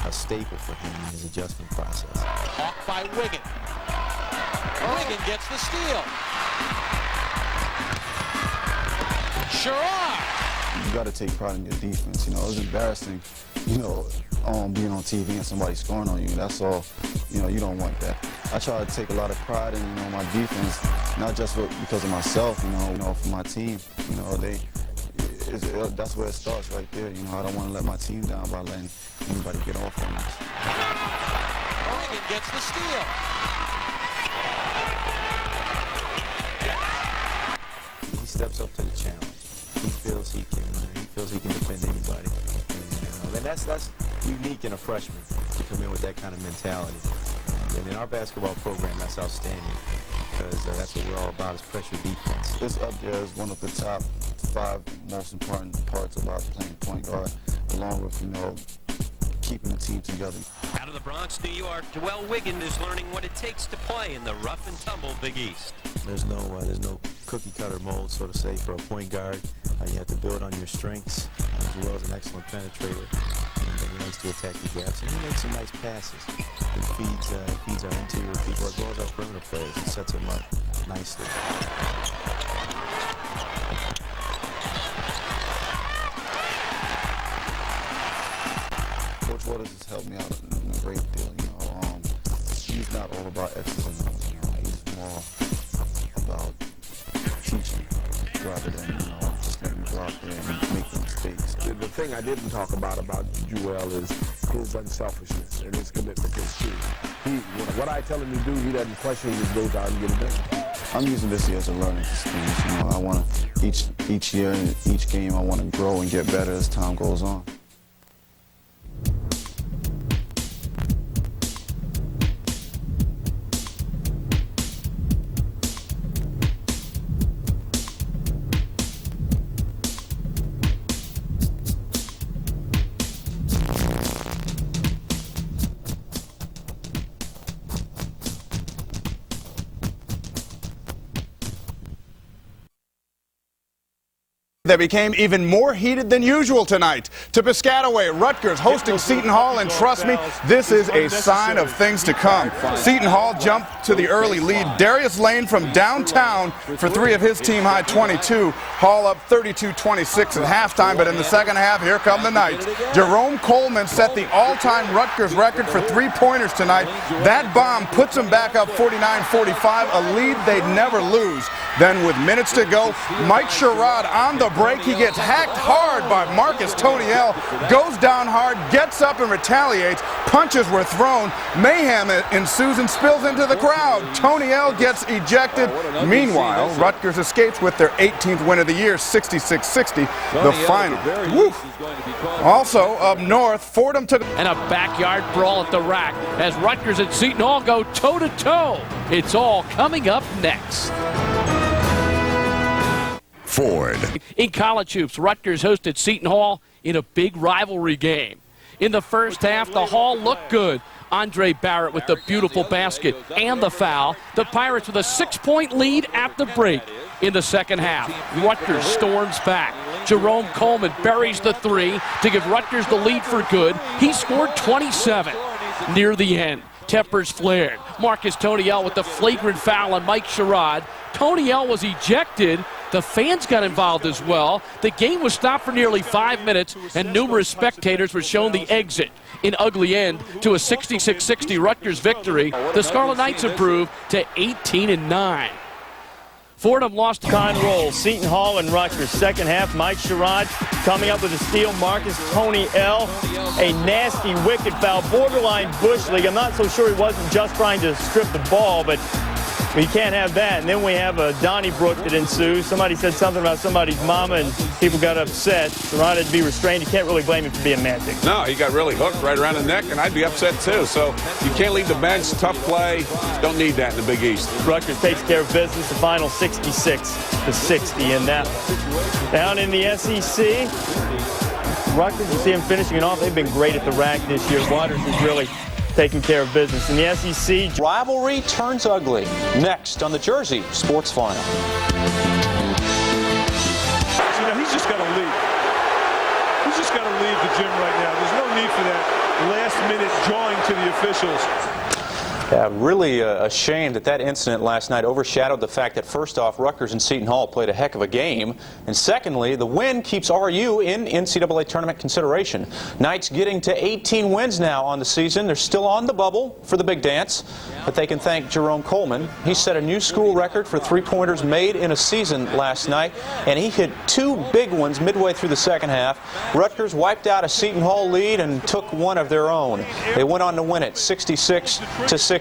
Speaker 22: a staple for him in his adjustment process.
Speaker 19: Hawked by Wiggin. Wiggin gets the steal. Sherrod.
Speaker 8: You got to take pride in your defense. You know, it's embarrassing, you know, being on TV and somebody scoring on you. That's all, you know, you don't want that. I try to take a lot of pride in, you know, my defense, not just because of myself, you know, for my team. You know, that's where it starts right there. You know, I don't want to let my team down by letting anybody get off on us.
Speaker 19: Wiggin gets the steal.
Speaker 22: He steps up to the challenge. He feels he can defend anybody. And that's unique in a freshman to come in with that kind of mentality. And in our basketball program, that's outstanding because that's what we're all about is pressure defense.
Speaker 8: This up there is one of the top 5 most important parts about playing point guard, along with, you know, keeping the team together.
Speaker 6: Out of the Bronx, New York, Joel Wiggin is learning what it takes to play in the rough and tumble Big East.
Speaker 22: There's no cookie cutter mold, so to say, for a point guard. You have to build on your strengths. Joel's an excellent penetrator, and he likes to attack the gaps, and he makes some nice passes. He feeds our interior people as well as our perimeter players. He sets them up nicely.
Speaker 8: Coach Waters has helped me out a great deal. He's not all about X's and O's. He's more about teaching rather than just letting me go out there and make the mistakes.
Speaker 21: The thing I didn't talk about Joel is his unselfishness and his commitment to his team. What I tell him to do, he doesn't question. He just goes out and get it done.
Speaker 8: I'm using this year as a learning experience. I want to each year, each game, I want to grow and get better as time goes on.
Speaker 13: That became even more heated than usual tonight. To Piscataway, Rutgers hosting Seton Hall, and trust me, this is a sign of things to come. Seton Hall jumped to the early lead. Darius Lane from downtown for 3 of his team-high 22. Hall up 32-26 at halftime, but in the second half, here come the Knights. Jerome Coleman set the all-time Rutgers record for 3-pointers tonight. That bomb puts them back up 49-45, a lead they'd never lose. Then with minutes to go, Mike Sherrod on the break. He gets hacked hard by Marcus Toniel, goes down hard, gets up and retaliates. Punches were thrown. Mayhem ensues and spills into the crowd. Toniel gets ejected. Meanwhile, Rutgers escapes with their 18th win of the year, 66-60, the final. Woof. Also up north, Fordham took...
Speaker 14: And a backyard brawl at the rack as Rutgers and Seton Hall go toe-to-toe. It's all coming up next.
Speaker 1: Ford.
Speaker 14: In college hoops, Rutgers hosted Seton Hall in a big rivalry game. In the first half, the Hall looked good. Andre Barrett with the beautiful basket and the foul. The Pirates with a 6-point lead at the break. In the second half, Rutgers storms back. Jerome Coleman buries the 3 to give Rutgers the lead for good. He scored 27. Near the end, tempers flared. Marcus Toniel with the flagrant foul on Mike Sherrod. Toniel was ejected. The fans got involved as well. The game was stopped for nearly 5 minutes, and numerous spectators were shown the exit. An ugly end to a 66-60 Rutgers victory. The Scarlet Knights improved to 18-9. Fordham lost to
Speaker 7: Con roll. Seton Hall and Rutgers. Second half, Mike Sherrod coming up with a steal. Marcus Toniel, a nasty, wicked foul, borderline Bush League. I'm not so sure he wasn't just trying to strip the ball, but we can't have that. And then we have a Donnybrook that ensues. Somebody said something about somebody's mama, and people got upset. Sherrod had to be restrained. You can't really blame him for being mad.
Speaker 9: No, he got really hooked right around the neck, and I'd be upset too. So you can't leave the bench. Tough play. Don't need that in the Big East.
Speaker 7: Rutgers takes care of business. The final 66-60 in that one. Down in the SEC, Rutgers, you see them finishing it off. They've been great at the rack this year. Waters is really taking care of business. In the SEC,
Speaker 23: rivalry turns ugly. Next on the Jersey Sports Final.
Speaker 24: He's just got to leave. He's just got to leave the gym right now. There's no need for that last-minute jawing to the officials.
Speaker 23: Yeah, really a shame that incident last night overshadowed the fact that, first off, Rutgers and Seton Hall played a heck of a game, and secondly, the win keeps RU in NCAA tournament consideration. Knights getting to 18 wins now on the season. They're still on the bubble for the big dance, but they can thank Jerome Coleman. He set a new school record for 3-pointers made in a season last night, and he hit 2 big ones midway through the second half. Rutgers wiped out a Seton Hall lead and took one of their own. They went on to win it 66-60.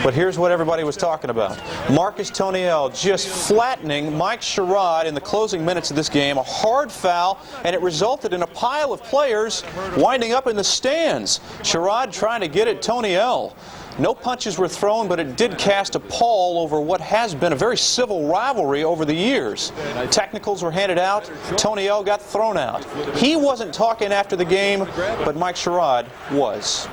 Speaker 23: But here's what everybody was talking about. Marcus Toniel just flattening Mike Sherrod in the closing minutes of this game. A hard foul, and it resulted in a pile of players winding up in the stands. Sherrod trying to get at Toniel. No punches were thrown, but it did cast a pall over what has been a very civil rivalry over the years. Technicals were handed out. Tony L got thrown out. He wasn't talking after the game, but Mike Sherrod was.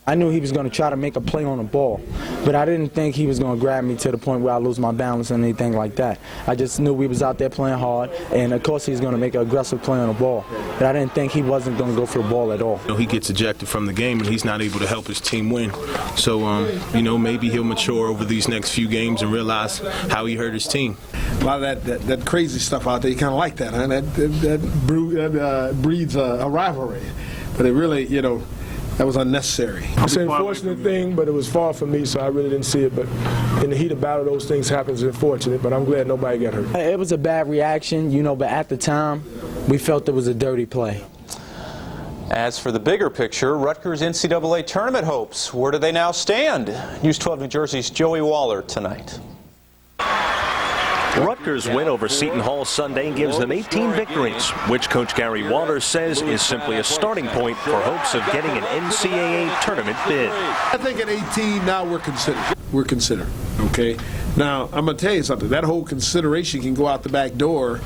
Speaker 1: I knew he was going to try to make a play on the ball, but I didn't think he was going to grab me to the point where I lose my balance and anything like that. I just knew we was out there playing hard, and of course he's going to make an aggressive play on the ball, but I didn't think he wasn't going to go for the ball at all.
Speaker 10: He gets ejected from the game, and he's not able to help his team win. So, maybe he'll mature over these next few games and realize how he hurt his team.
Speaker 5: A lot of that crazy stuff out there, you kind of like that, huh? That breeds a rivalry. But it really, that was unnecessary.
Speaker 21: It's an unfortunate thing, but it was far from me, so I really didn't see it. But in the heat of battle, those things happen. It's unfortunate, but I'm glad nobody got hurt.
Speaker 1: It was a bad reaction, but at the time, we felt it was a dirty play.
Speaker 23: As for the bigger picture, Rutgers NCAA tournament hopes, where do they now stand? News 12 New Jersey's Joey Waller tonight.
Speaker 11: Rutgers' win over Seton Hall Sunday gives them 18 victories, which Coach Gary Waters says is simply a starting point for hopes of getting an NCAA tournament bid.
Speaker 5: I think at 18 now we're considered. Okay. Now I'm going to tell you something. That whole consideration can go out the back door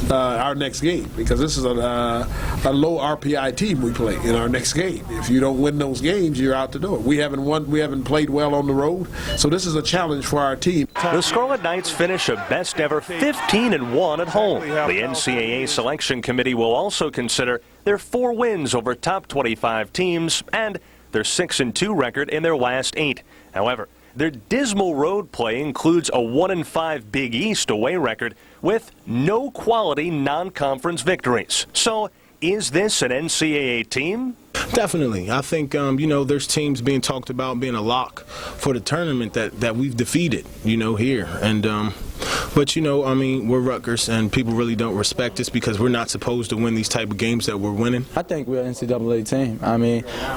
Speaker 5: our next game, because this is a low RPI team we play in our next game. If you don't win those games, you're out the door. We haven't played well on the road, so this is a challenge for our team.
Speaker 11: The Scarlet Knights finish a best ever 15-1 at home. The NCAA selection committee will also consider their 4 wins over top 25 teams and their 6-2 record in their last 8. However, their dismal road play includes a 1-5 Big East away record with no quality non-conference victories. So, is this an NCAA team?
Speaker 10: Definitely. I think, there's teams being talked about being a lock for the tournament that we've defeated, here. And, we're Rutgers, and people really don't respect us because we're not supposed to win these type of games that we're winning.
Speaker 1: I think we're an NCAA team.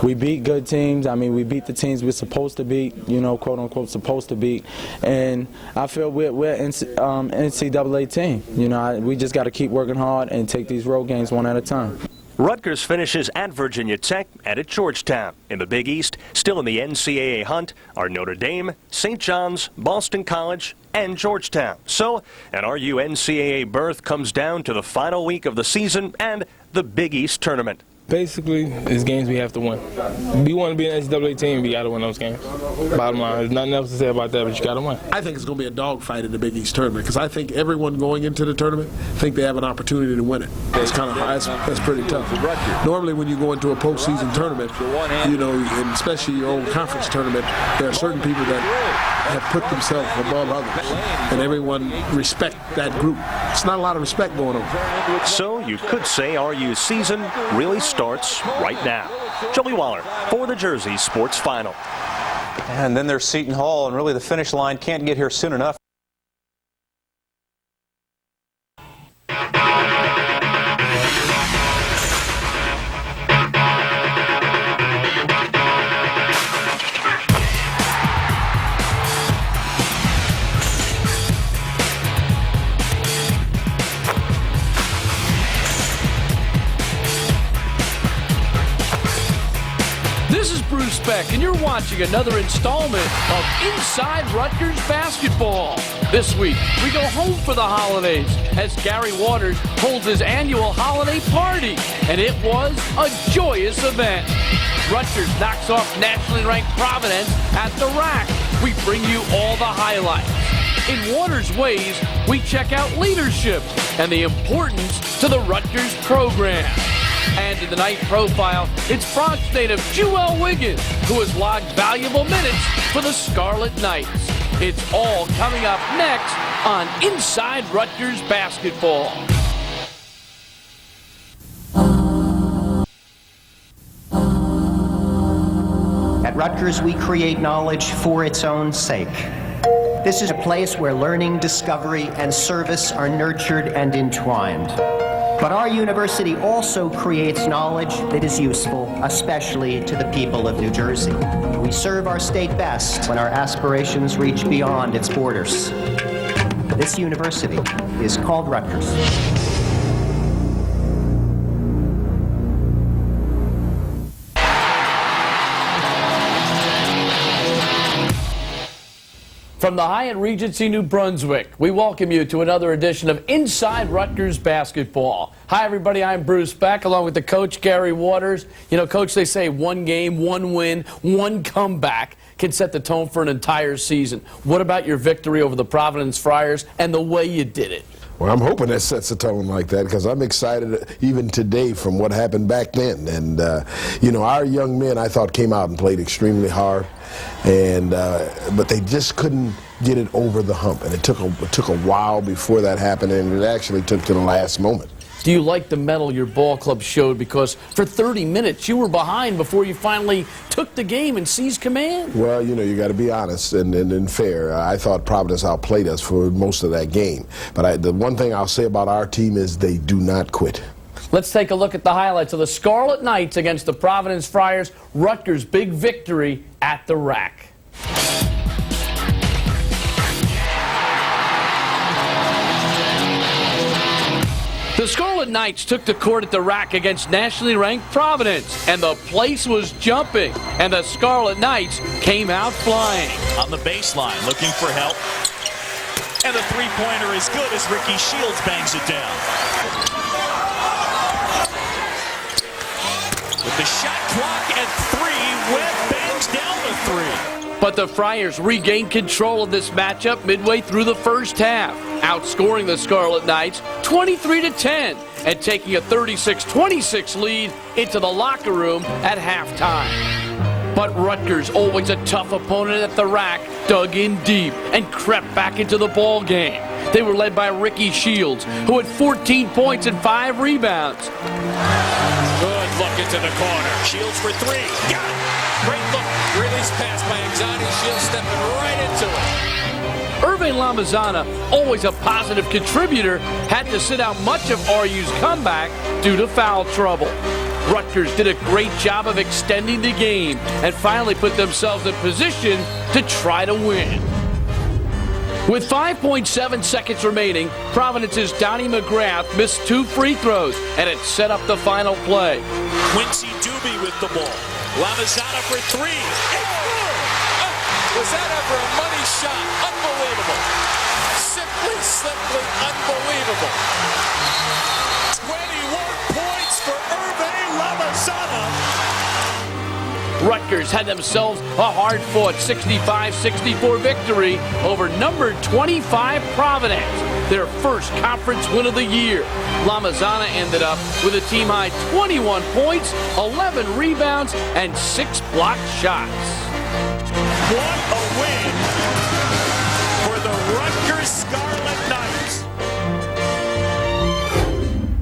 Speaker 1: We beat good teams. We beat the teams we're supposed to beat, quote unquote supposed to beat. And I feel we're an NCAA team. We just got to keep working hard and take these road games one at a time.
Speaker 11: Rutgers finishes at Virginia Tech and at Georgetown. In the Big East, still in the NCAA hunt are Notre Dame, St. John's, Boston College, and Georgetown. So, an RU NCAA berth comes down to the final week of the season and the Big East tournament.
Speaker 16: Basically, it's games we have to win. We want to be an NCAA team, we got to win those games. Bottom line, there's nothing else to say about that, but you got to win.
Speaker 5: I think it's going to be a dogfight in the Big East tournament, because I think everyone going into the tournament think they have an opportunity to win it. It's kind of that's pretty tough. Normally, when you go into a postseason tournament, and especially your own conference tournament, there are certain people that have put themselves above others, and everyone respect that group. It's not a lot of respect going on.
Speaker 11: So you could say RU's season really starts right now. Joey Waller for the Jersey Sports Final.
Speaker 23: And then there's Seton Hall, and really the finish line can't get here soon enough.
Speaker 14: And you're watching another installment of Inside Rutgers Basketball. This week, we go home for the holidays as Gary Waters holds his annual holiday party, and it was a joyous event. Rutgers knocks off nationally ranked Providence at the Rack. We bring you all the highlights. In Waters' ways, we check out leadership and the importance to the Rutgers program. And in the night profile, it's Bronx native Jewel Wiggins, who has logged valuable minutes for the Scarlet Knights. It's all coming up next on Inside Rutgers Basketball.
Speaker 25: At Rutgers, we create knowledge for its own sake. This is a place where learning, discovery, and service are nurtured and entwined. But our university also creates knowledge that is useful, especially to the people of New Jersey. We serve our state best when our aspirations reach beyond its borders. This university is called Rutgers.
Speaker 14: From the Hyatt Regency New Brunswick, we welcome you to another edition of Inside Rutgers Basketball. Hi, everybody. I'm Bruce Beck, along with the coach, Gary Waters. You know, Coach, they say one game, one win, one comeback can set the tone for an entire season. What about your victory over the Providence Friars and the way you did it?
Speaker 21: Well, I'm hoping that sets a tone like that because I'm excited even today from what happened back then. And, you know, our young men, I thought, came out and played extremely hard. And but they just couldn't get it over the hump. And it took a while before that happened, and it actually took to the last moment.
Speaker 14: Do you like the mettle your ball club showed? Because for 30 minutes you were behind before you finally took the game and seized command.
Speaker 21: Well, you know, you got to be honest and fair. I thought Providence outplayed us for most of that game. But the one thing I'll say about our team is they do not quit.
Speaker 14: Let's take a look at the highlights of the Scarlet Knights against the Providence Friars. Rutgers' big victory at the rack. The Scarlet Knights took the court at the rack against nationally ranked Providence, and the place was jumping, and the Scarlet Knights came out flying.
Speaker 12: On the baseline, looking for help, and the three-pointer is good as Ricky Shields bangs it down. With the shot clock at 3, Webb bangs down the 3.
Speaker 14: But the Friars regained control of this matchup midway through the first half, outscoring the Scarlet Knights 23-10 and taking a 36-26 lead into the locker room at halftime. But Rutgers, always a tough opponent at the rack, dug in deep and crept back into the ball game. They were led by Ricky Shields, who had 14 points and 5 rebounds.
Speaker 12: Good look into the corner. Shields for 3. Got it. Great look. Release pass by Exani. Shields stepping right into it.
Speaker 14: Irving Lamazana, always a positive contributor, had to sit out much of RU's comeback due to foul trouble. Rutgers did a great job of extending the game and finally put themselves in position to try to win. With 5.7 seconds remaining, Providence's Donnie McGrath missed 2 free throws, and it set up the final play.
Speaker 12: Quincy Doobie with the ball. Lamazana for 3. Was that ever a money shot? Unbelievable. Simply unbelievable. 21 points for Irving Lamazana.
Speaker 14: Rutgers had themselves a hard-fought 65-64 victory over number 25 Providence, their first conference win of the year. Lamazana ended up with a team-high 21 points, 11 rebounds, and 6 blocked shots.
Speaker 12: What a win for the Rutgers Scarlet Knights.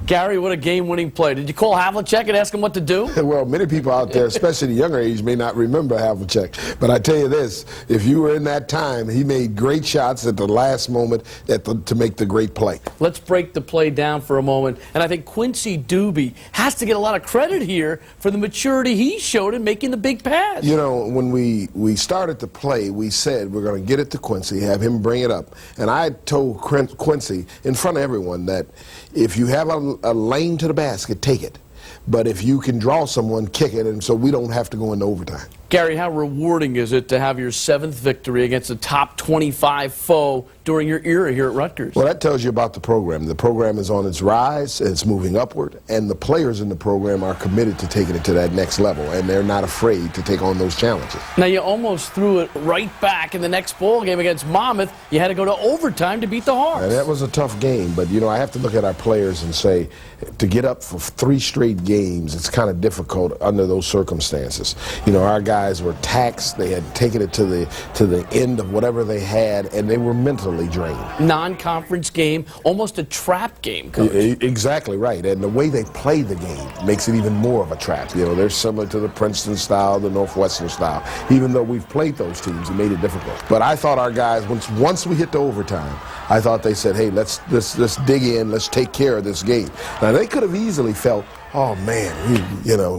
Speaker 14: Gary, what a game-winning play. Did you call Havlicek and ask him what to do?
Speaker 21: Well, many people out there, especially the younger age, may not remember Havlicek. But I tell you this, if you were in that time, he made great shots at the last moment to make the great play.
Speaker 14: Let's break the play down for a moment. And I think Quincy Doobie has to get a lot of credit here for the maturity he showed in making the big pass.
Speaker 21: You know, when we started to play, we said we're going to get it to Quincy, have him bring it up. And I told Quincy in front of everyone that if you have a lane to the basket, take it. But if you can draw someone, kick it, and so we don't have to go into overtime.
Speaker 14: Gary, how rewarding is it to have your 7th victory against a top 25 foe during your era here at Rutgers?
Speaker 21: Well, that tells you about the program. The program is on its rise, it's moving upward, and the players in the program are committed to taking it to that next level, and they're not afraid to take on those challenges.
Speaker 14: Now, you almost threw it right back in the next ball game against Monmouth. You had to go to overtime to beat the Hawks.
Speaker 21: And that was a tough game, but, you know, I have to look at our players and say, to get up for 3 straight games, it's kind of difficult under those circumstances. You know, our guys were taxed. They had taken it to the end of whatever they had, and they were mentally drained.
Speaker 14: Non-conference game, almost a trap game, Coach.
Speaker 21: Exactly right, and the way they play the game makes it even more of a trap. You know, they're similar to the Princeton style, the Northwestern style. Even though we've played those teams, it made it difficult. But I thought our guys, once we hit the overtime, I thought they said, hey, let's dig in, let's take care of this game. Now, they could have easily felt, oh man,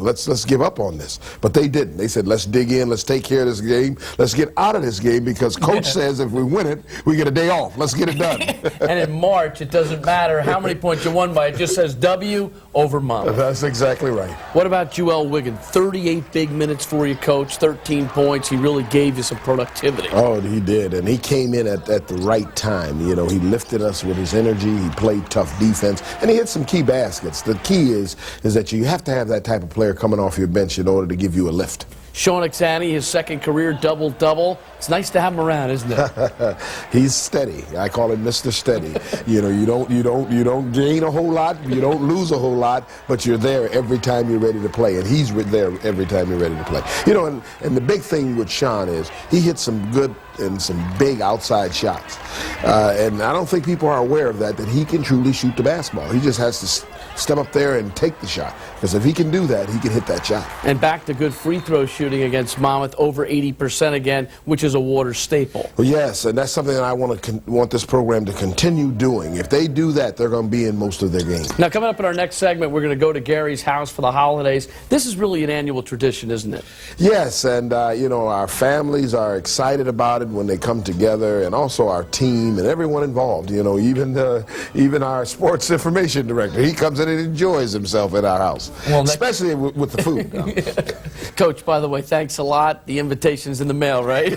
Speaker 21: let's give up on this. But they didn't. They said, let's dig in, let's take care of this game, let's get out of this game because coach says if we win it, we get a day off. Let's get it done.
Speaker 14: And in March, it doesn't matter how many points you won by. It just says W over Monmouth.
Speaker 21: That's exactly right.
Speaker 14: What about Joel Wiggin? 38 big minutes for you, Coach, 13 points. He really gave you some productivity.
Speaker 21: Oh, he did, and he came in at the right time. He lifted us with his energy. He played tough defense, and he hit some key baskets. The key is that you have to have that type of player coming off your bench in order to give you a lift.
Speaker 14: Sean Exani, his second career double-double. It's nice to have him around, isn't it?
Speaker 21: He's steady. I call him Mr. Steady. You don't gain a whole lot, you don't lose a whole lot, but you're there every time you're ready to play, and he's there every time you're ready to play. And the big thing with Sean is he hits some good and some big outside shots, and I don't think people are aware of that he can truly shoot the basketball. He just has to step up there and take the shot, because if he can do that, he can hit that shot.
Speaker 14: And back to good free throw shooting against Monmouth, over 80% again, which is a water staple.
Speaker 21: Well, yes, and that's something that I want this program to continue doing. If they do that, they're going to be in most of their games.
Speaker 14: Now, coming up in our next segment, we're going to go to Gary's house for the holidays. This is really an annual tradition, isn't it?
Speaker 21: Yes, and our families are excited about it when they come together, and also our team and everyone involved. Even our sports information director, he comes in and enjoys himself at our house, especially with the food.
Speaker 14: Coach, by the way, thanks a lot. The invitation's in the mail, right?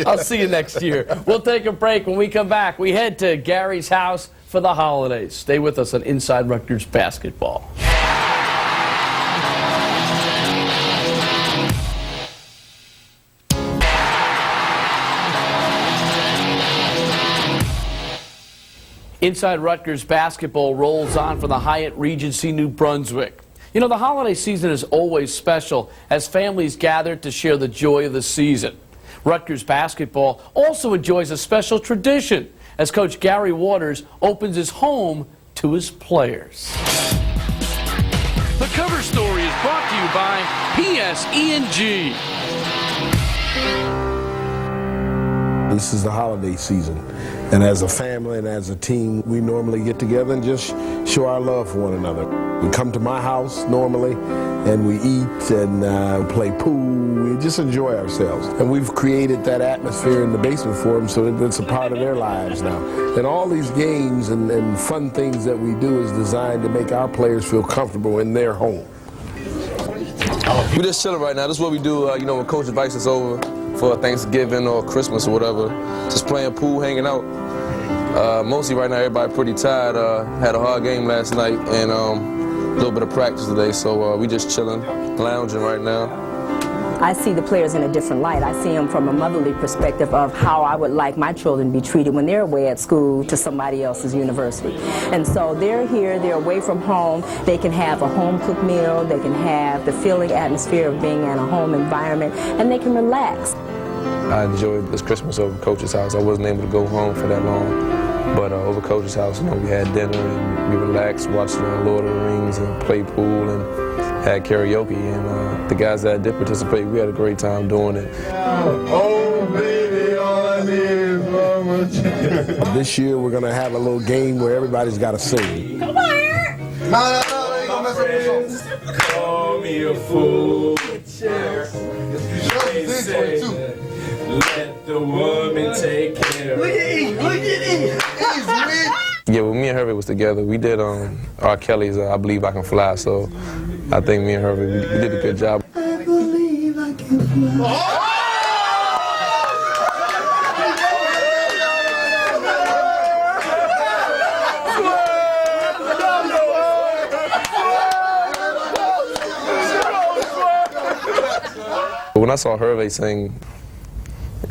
Speaker 14: I'll see you next year. We'll take a break. When we come back, we head to Gary's house for the holidays. Stay with us on Inside Rutgers Basketball. Inside Rutgers Basketball rolls on from the Hyatt Regency New Brunswick. The holiday season is always special as families gather to share the joy of the season. Rutgers Basketball also enjoys a special tradition as Coach Gary Waters opens his home to his players. The cover story is brought to you by PSE&G.
Speaker 21: This is the holiday season, and as a family and as a team, we normally get together and just show our love for one another. We come to my house normally, and we eat and play pool. We just enjoy ourselves. And we've created that atmosphere in the basement for them so that it's a part of their lives now. And all these games and fun things that we do is designed to make our players feel comfortable in their home.
Speaker 3: We're just chilling right now. This is what we do, when Coach invites us over for Thanksgiving or Christmas or whatever. Just playing pool, hanging out. Mostly right now, everybody pretty tired. Had a hard game last night and a little bit of practice today, so we just chilling, lounging right now.
Speaker 15: I see the players in a different light. I see them from a motherly perspective of how I would like my children to be treated when they're away at school to somebody else's university. And so they're here, they're away from home, they can have a home-cooked meal, they can have the feeling atmosphere of being in a home environment, and they can relax.
Speaker 3: I enjoyed this Christmas over Coach's house. I wasn't able to go home for that long, but over Coach's house, we had dinner and we relaxed, watched Lord of the Rings and played pool and had karaoke, and the guys that did participate, we had a great time doing it.
Speaker 21: Oh, baby, all I need is mama. This year we're going to have a little game where everybody's got to sing.
Speaker 15: Come on here!
Speaker 21: No, friends,
Speaker 17: call me a fool. Let the woman take care of it.
Speaker 21: Look at it.
Speaker 3: Yeah, when me and Hervey was together, we did R. Kelly's I Believe I Can Fly, so I think me and Hervey, we did a good job.
Speaker 17: I believe I can fly.
Speaker 3: When I saw Hervey sing,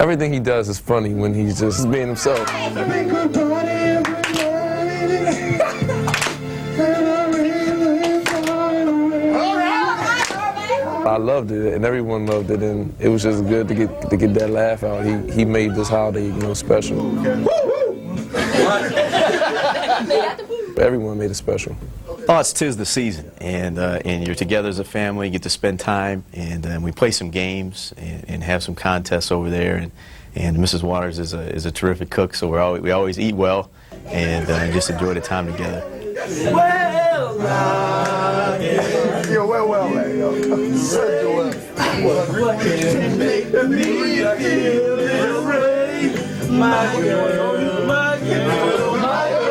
Speaker 3: everything he does is funny when he's just being himself. I loved it, and everyone loved it, and it was just good to get that laugh out. He made this holiday, special. Everyone made it special.
Speaker 18: Oh, it's 'tis the season, and you're together as a family. You get to spend time, and we play some games and have some contests over there. And Mrs. Waters is a terrific cook, so we always eat well and just enjoy the time together.
Speaker 17: Well,
Speaker 21: Joel, man. Yo. Sir Joel. What can make me feel right? My girl, my girl, my girl.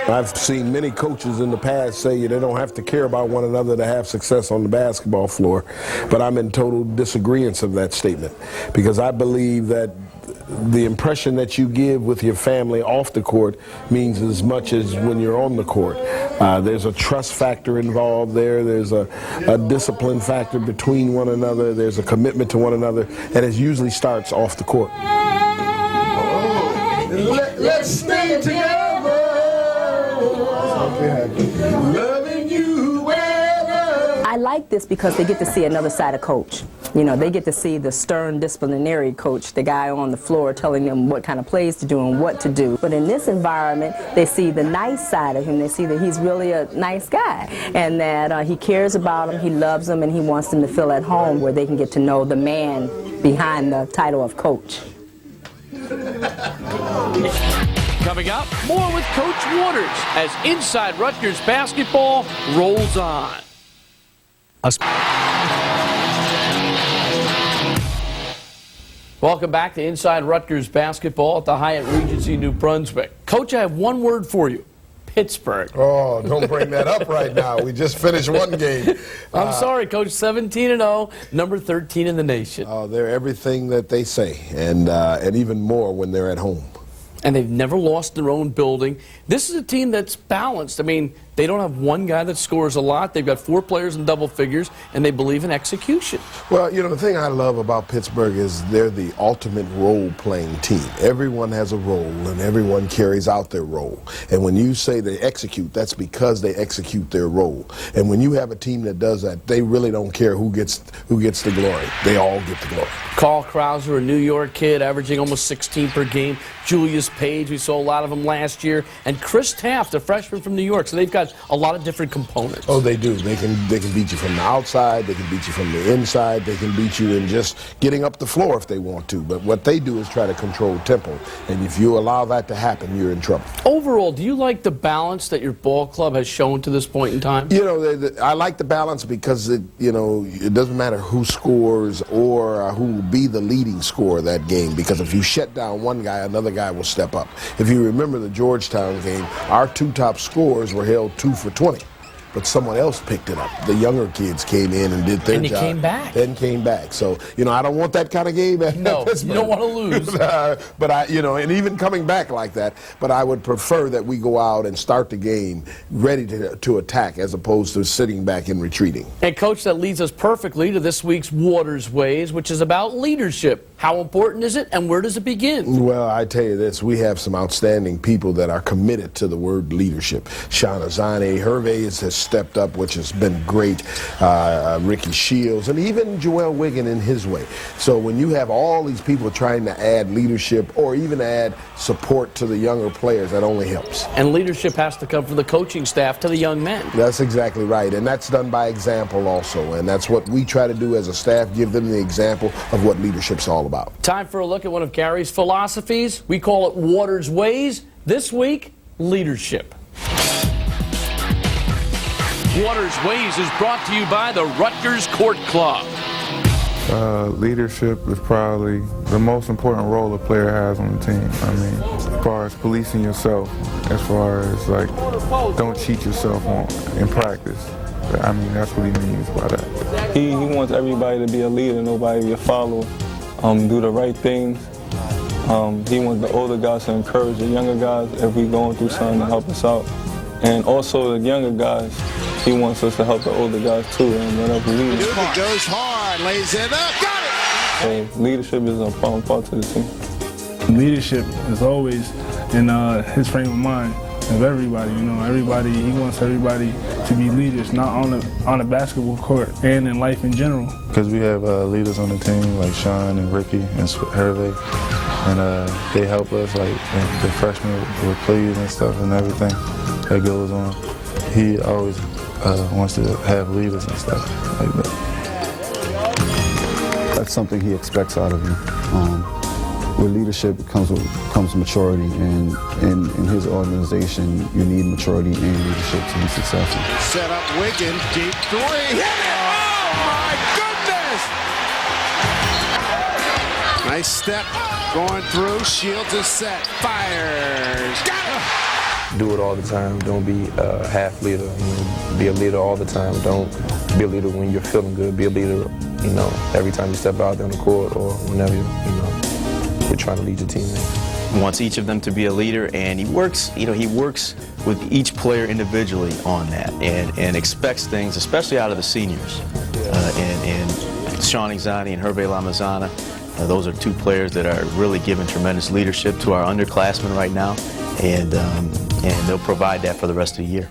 Speaker 21: I've seen many coaches in the past say they don't have to care about one another to have success on the basketball floor, but I'm in total disagreement of that statement, because I believe that the impression that you give with your family off the court means as much as when you're on the court. There's a trust factor involved there. There's a discipline factor between one another. There's a commitment to one another, and it usually starts off the court.
Speaker 17: Let's stay together. Loving you well.
Speaker 15: I like this because they get to see another side of Coach. You know, they get to see the stern disciplinary coach, the guy on the floor telling them what kind of plays to do and what to do. But in this environment, they see the nice side of him. They see that he's really a nice guy and that he cares about them, he loves them, and he wants them to feel at home, where they can get to know the man behind the title of coach.
Speaker 14: Coming up, more with Coach Waters as Inside Rutgers Basketball rolls on. Welcome back to Inside Rutgers Basketball at the Hyatt Regency New Brunswick. Coach, I have one word for you. Pittsburgh.
Speaker 21: Oh, don't bring that up right now. We just finished one game.
Speaker 14: I'm sorry, Coach. 17-0, number 13 in the nation.
Speaker 21: Oh, they're everything that they say, and even more when they're at home.
Speaker 14: And they've never lost their own building. This is a team that's balanced. I mean, they don't have one guy that scores a lot. They've got 4 players in double figures, and they believe in execution.
Speaker 21: Well, you know, the thing I love about Pittsburgh is they're the ultimate role-playing team. Everyone has a role, and everyone carries out their role. And when you say they execute, that's because they execute their role. And when you have a team that does that, they really don't care who gets the glory. They all get the glory.
Speaker 14: Carl Krauser, a New York kid, averaging almost 16 per game. Julius Page, we saw a lot of them last year. And Chris Taft, a freshman from New York. So they've got a lot of different components.
Speaker 21: Oh, they do. They can beat you from the outside. They can beat you from the inside. They can beat you in just getting up the floor if they want to. But what they do is try to control tempo. And if you allow that to happen, you're in trouble.
Speaker 14: Overall, do you like the balance that your ball club has shown to this point in time?
Speaker 21: You know, I like the balance because, it doesn't matter who scores or who will be the leading scorer that game. Because if you shut down one guy, another guy will step up. If you remember the Georgetown game, our 2 top scorers were held 2 for 20. But someone else picked it up. The younger kids came in and did their job.
Speaker 14: And came back.
Speaker 21: Then came back. So, I don't want that kind of game at Pittsburgh.
Speaker 14: You don't want to lose.
Speaker 21: But and even coming back like that, but I would prefer that we go out and start the game ready to attack as opposed to sitting back and retreating.
Speaker 14: And, Coach, that leads us perfectly to this week's Waters Ways, which is about leadership. How important is it, and where does it begin? Well,
Speaker 21: I tell you this, we have some outstanding people that are committed to the word leadership. Shanazane Hervey has stepped up, which has been great. Ricky Shields, and even Joel Wiggin in his way. So when you have all these people trying to add leadership or even add support to the younger players, that only helps.
Speaker 14: And leadership has to come from the coaching staff to the young men.
Speaker 21: That's exactly right, and that's done by example also, and that's what we try to do as a staff, give them the example of what leadership's all about.
Speaker 14: Time for a look at one of Gary's philosophies. We call it Waters Ways. This week, leadership. Waters Ways is brought to you by the Rutgers Court Club.
Speaker 2: Leadership is probably the most important role a player has on the team. I mean, as far as policing yourself, as far as don't cheat yourself in practice. I mean, that's what he means by that.
Speaker 4: He wants everybody to be a leader, nobody to be a follower. Do the right things. He wants the older guys to encourage the younger guys if we're going through something to help us out. And also the younger guys, he wants us to help the older guys too. And whatever we do.
Speaker 21: Goes hard, lays it up, got it!
Speaker 4: So leadership is an important part to the team.
Speaker 6: Leadership is always in his frame of mind of everybody. He wants everybody to be leaders, not on the basketball court and in life in general.
Speaker 2: Because we have leaders on the team like Sean and Ricky and Hervey, and they help us, the freshmen with plays and stuff and everything that goes on. He always wants to have leaders and stuff like that.
Speaker 8: That's something he expects out of you.
Speaker 2: with leadership comes maturity, and in his organization, you need maturity and leadership to be successful.
Speaker 17: Set up Wiggins, deep three. Hit it! Oh my goodness! Nice step going through. Shields is set. Fires. Got it!
Speaker 9: Do it all the time. Don't be a half leader. You know, be a leader all the time. Don't be a leader when you're feeling good. Be a leader, you know, every time you step out there on the court or whenever you're trying to lead your teammates.
Speaker 18: Wants each of them to be a leader, and he works with each player individually on that, and expects things, especially out of the seniors. And Sean Exani and Hervé Lamazana, those are two players that are really giving tremendous leadership to our underclassmen right now, and they'll provide that for the rest of the year.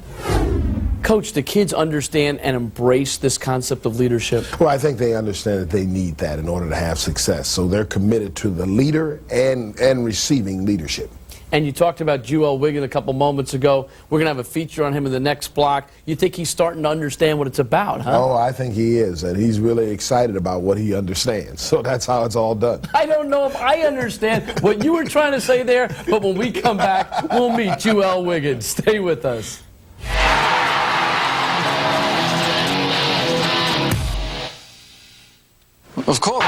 Speaker 14: Coach, the kids understand and embrace this concept of leadership?
Speaker 21: Well, I think they understand that they need that in order to have success. So they're committed to the leader and receiving leadership.
Speaker 14: And you talked about Joel Wiggin a couple moments ago. We're going to have a feature on him in the next block. You think he's starting to understand what it's about, huh?
Speaker 21: Oh, I think he is, and he's really excited about what he understands. So that's how it's all done.
Speaker 14: I don't know if I understand what you were trying to say there, but when we come back, we'll meet Joel Wiggin. Stay with us.
Speaker 12: Of course.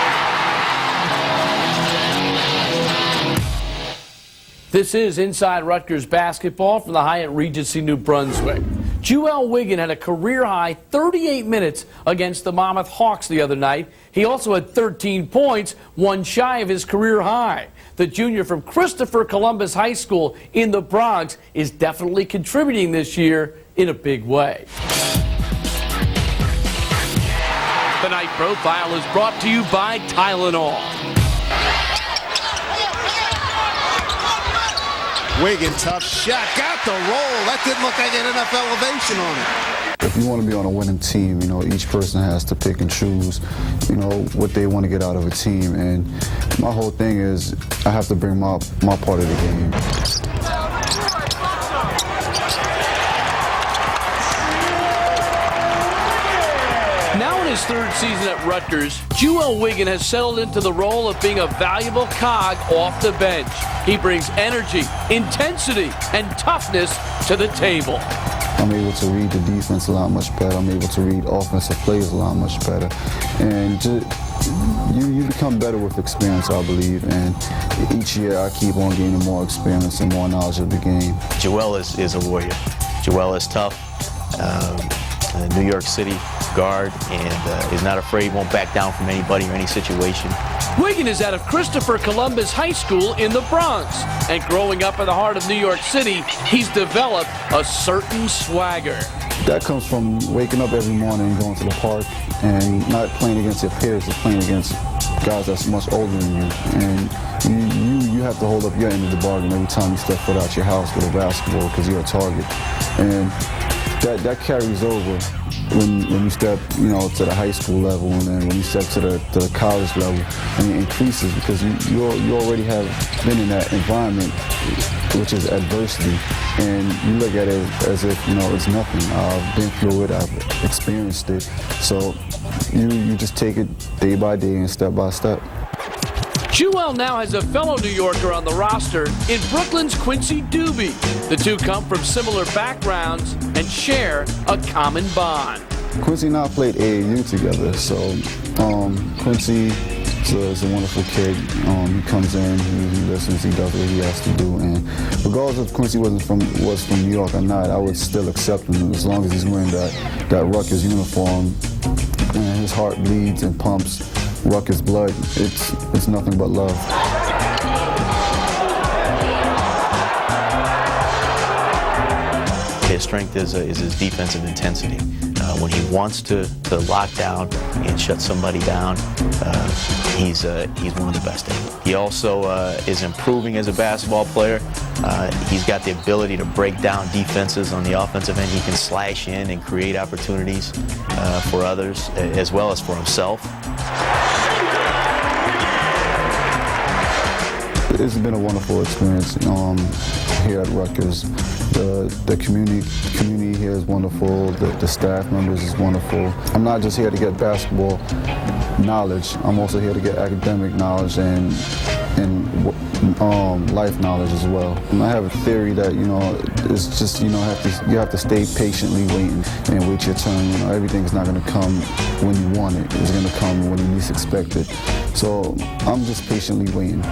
Speaker 14: This is Inside Rutgers Basketball from the Hyatt Regency New Brunswick. Joel Wiggin had a career-high 38 minutes against the Monmouth Hawks the other night. He also had 13 points, one shy of his career high. The junior from Christopher Columbus High School in the Bronx is definitely contributing this year in a big way. The Night Profile is brought to you by Tylenol.
Speaker 17: Wiggin, tough shot, got the roll. That didn't look like it had enough elevation on it.
Speaker 2: If you want to be on a winning team, you know, each person has to pick and choose, you know, what they want to get out of a team. And my whole thing is I have to bring my part of the game.
Speaker 14: Now in his third season at Rutgers, Joel Wiggin has settled into the role of being a valuable cog off the bench. He brings energy, intensity, and toughness to the table.
Speaker 2: I'm able to read the defense a lot much better. I'm able to read offensive plays a lot much better. And you become better with experience, I believe. And each year I keep on gaining more experience and more knowledge of the game.
Speaker 18: Joel is a warrior. Joel is tough. New York City guard, and is not afraid, won't back down from anybody or any situation.
Speaker 14: Wiggin is out of Christopher Columbus High School in the Bronx, and growing up in the heart of New York City, he's developed a certain swagger.
Speaker 2: That comes from waking up every morning and going to the park and not playing against your peers, but playing against guys that's much older than you. And you have to hold up your end of the bargain every time you step foot out your house with a basketball because you're a target. And that carries over when you step, you know, to the high school level, and then when you step to the college level, and it increases because you already have been in that environment, which is adversity, and you look at it as if, you know, it's nothing. I've been through it, I've experienced it, so you just take it day by day and step by step.
Speaker 14: Joel now has a fellow New Yorker on the roster in Brooklyn's Quincy Doobie. The two come from similar backgrounds and share a common bond.
Speaker 2: Quincy and I played AAU together, so Quincy is a wonderful kid. He comes in, he listens, he does what he has to do, and regardless if Quincy was from New York or not, I would still accept him as long as he's wearing that Rutgers uniform and his heart bleeds and pumps Rutgers blood. It's nothing but love.
Speaker 18: His strength is his defensive intensity. When he wants to lock down and shut somebody down, he's one of the best at it. He also is improving as a basketball player. He's got the ability to break down defenses on the offensive end. He can slash in and create opportunities for others as well as for himself.
Speaker 2: It's been a wonderful experience here at Rutgers. The community here is wonderful. The staff members is wonderful. I'm not just here to get basketball knowledge. I'm also here to get academic knowledge, and
Speaker 8: and life knowledge as well. And I have a theory that, you know, it's just, you know, you have to stay patiently waiting and wait your turn. You know, everything's not going to come when you want it. It's going to come when you least expect it. So I'm just patiently waiting.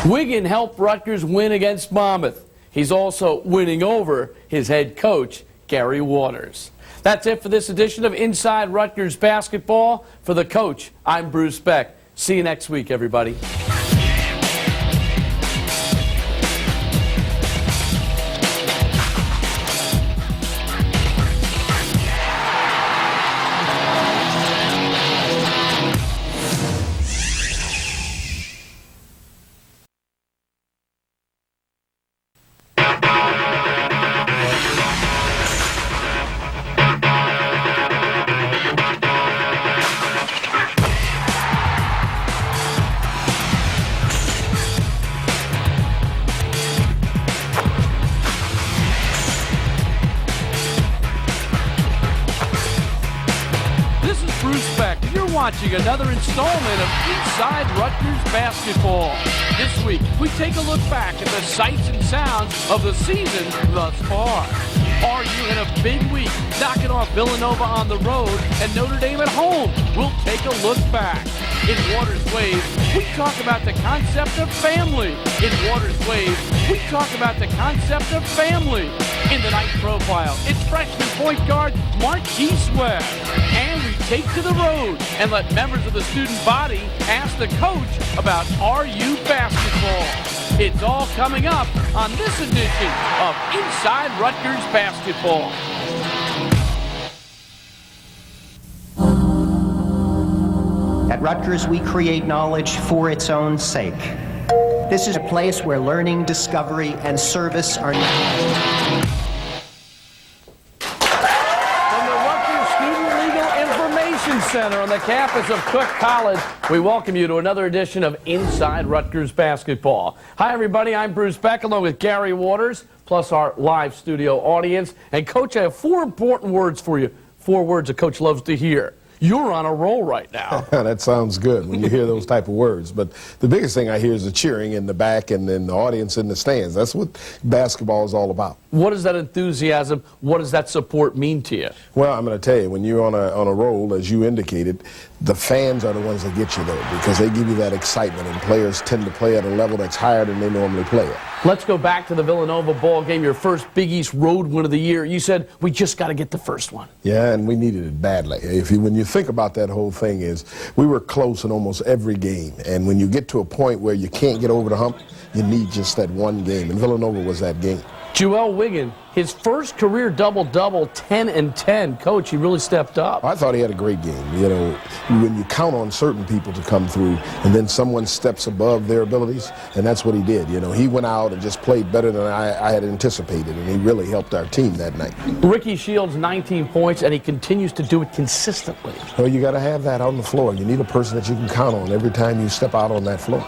Speaker 14: Wiggin helped Rutgers win against Monmouth. He's also winning over his head coach, Gary Waters. That's it for this edition of Inside Rutgers Basketball. For the coach, I'm Bruce Beck. See you next week, everybody. Watching another installment of Inside Rutgers Basketball. This week, we take a look back at the sights and sounds of the season thus far. RU in a big week, knocking off Villanova on the road and Notre Dame at home. We'll take a look back. In Waters Wave, we talk about the concept of family. In Waters Wave, we talk about the concept of family. In the night profile, it's freshman point guard Marquise Webb. And we take to the road and let members of the student body ask the coach about RU basketball. It's all coming up on this edition of Inside Rutgers Basketball.
Speaker 25: At Rutgers, we create knowledge for its own sake. This is a place where learning, discovery, and service are...
Speaker 14: Center on the campus of Cook College, we welcome you to another edition of Inside Rutgers Basketball. Hi everybody, I'm Bruce Beck along with Gary Waters, plus our live studio audience. And Coach, I have 4 important words for you, 4 words a coach loves to hear. You're on a roll right now.
Speaker 21: That sounds good when you hear those type of words. But the biggest thing I hear is the cheering in the back and then the audience in the stands. That's what basketball is all about.
Speaker 14: What does that enthusiasm, what does that support mean to you?
Speaker 21: Well, I'm going to tell you, when you're on a roll, as you indicated, the fans are the ones that get you there because they give you that excitement, and players tend to play at a level that's higher than they normally play at.
Speaker 14: Let's go back to the Villanova ball game, your first Big East road win of the year. You said, we just got to get the first one.
Speaker 21: Yeah, and we needed it badly. When you think about that whole thing is, we were close in almost every game, and when you get to a point where you can't get over the hump, you need just that one game, and Villanova was that game.
Speaker 14: Joel Wiggin, his first career double-double, 10 and 10. Coach, he really stepped up.
Speaker 21: I thought he had a great game. You know, when you count on certain people to come through, and then someone steps above their abilities, and that's what he did. You know, he went out and just played better than I had anticipated, and he really helped our team that night.
Speaker 14: Ricky Shields, 19 points, and he continues to do it consistently.
Speaker 21: Well, you got to have that on the floor. You need a person that you can count on every time you step out on that floor.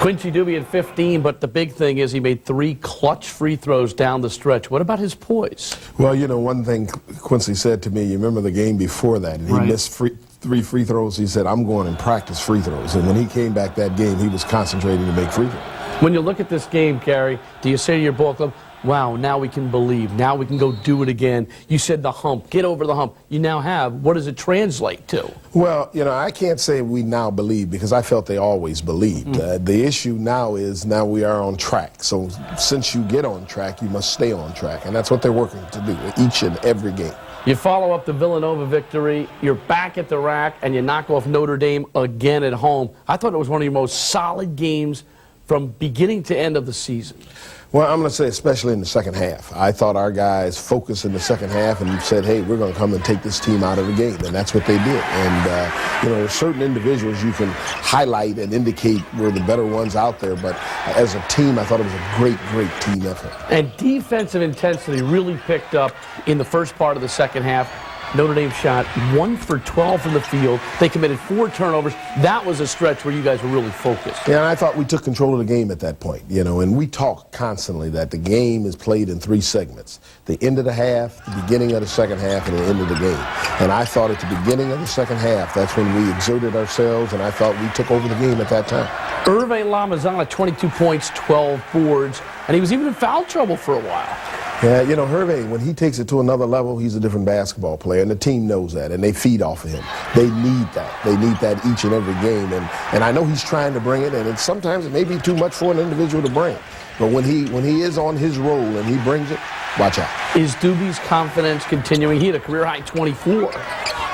Speaker 14: Quincy Doobie at 15, but the big thing is he made 3 clutch free throws down the stretch. What about his poise?
Speaker 21: Well, you know, one thing Quincy said to me, you remember the game before that, and he missed 3 free throws. He said, I'm going and practice free throws. And when he came back that game, he was concentrating to make free throws.
Speaker 14: When you look at this game, Gary, do you say to your ball club, wow, now we can believe, now we can go do it again? You said the hump, get over the hump. You now have, what does it translate to?
Speaker 21: Well, you know, I can't say we now believe because I felt they always believed. The issue now is now we are on track. So since you get on track, you must stay on track. And that's what they're working to do each and every game.
Speaker 14: You follow up the Villanova victory, you're back at the rack, and you knock off Notre Dame again at home. I thought it was one of your most solid games from beginning to end of the season.
Speaker 21: Well, I'm going to say especially in the second half. I thought our guys focused in the second half and said, hey, we're going to come and take this team out of the game, and that's what they did. And, you know, there's certain individuals you can highlight and indicate were the better ones out there, but as a team, I thought it was a great, great team effort.
Speaker 14: And defensive intensity really picked up in the first part of the second half. Notre Dame shot 1 for 12 from the field. They committed 4 turnovers. That was a stretch where you guys were really focused.
Speaker 21: Yeah, and I thought we took control of the game at that point, and we talk constantly that the game is played in 3 segments. The end of the half, the beginning of the second half, and the end of the game. And I thought at the beginning of the second half, that's when we exerted ourselves, and I thought we took over the game at that time.
Speaker 14: Hervé Lamazana, 22 points, 12 boards, and he was even in foul trouble for a while.
Speaker 21: Yeah, Hervé, when he takes it to another level, he's a different basketball player, and the team knows that, and they feed off of him. They need that. They need that each and every game, and I know he's trying to bring it, and sometimes it may be too much for an individual to bring. But when he is on his roll and he brings it, watch out.
Speaker 14: Is Doobie's confidence continuing? He had a career-high 24.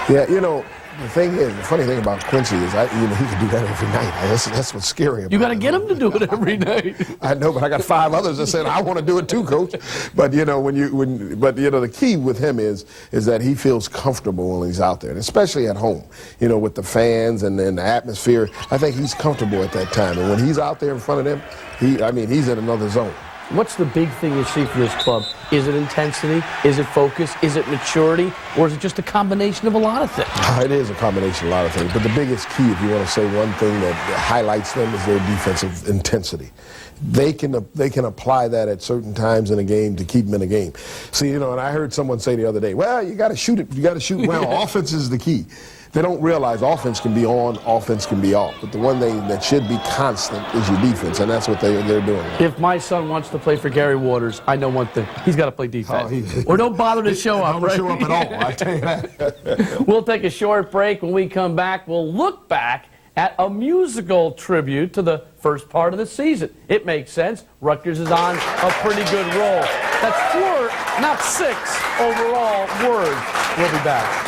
Speaker 21: Yeah, the thing is, the funny thing about Quincy is, he can do that every night. That's what's scary about it.
Speaker 14: You got to get him to do it every night.
Speaker 21: I know, but I got 5 others that said I want to do it too, Coach. But the key with him is that he feels comfortable when he's out there, and especially at home. With the fans and the atmosphere, I think he's comfortable at that time. And when he's out there in front of them, he's in another zone.
Speaker 14: What's the big thing you see from this club? Is it intensity? Is it focus? Is it maturity? Or is it just a combination of a lot of things?
Speaker 21: It is a combination of a lot of things. But the biggest key, if you want to say one thing that highlights them, is their defensive intensity. They can apply that at certain times in a game to keep them in a game. See, and I heard someone say the other day, well, you got to shoot it. You got to shoot well. Offense is the key. They don't realize offense can be on, offense can be off. But the one thing that should be constant is your defense, and that's what they're doing.
Speaker 14: If my son wants to play for Gary Waters, I know one thing. He's got to play defense. Or don't bother to show up, right?
Speaker 21: Don't show up at all, I tell you that.
Speaker 14: We'll take a short break. When we come back, we'll look back at a musical tribute to the first part of the season. It makes sense. Rutgers is on a pretty good roll. That's 4, not 6 overall words. We'll be back.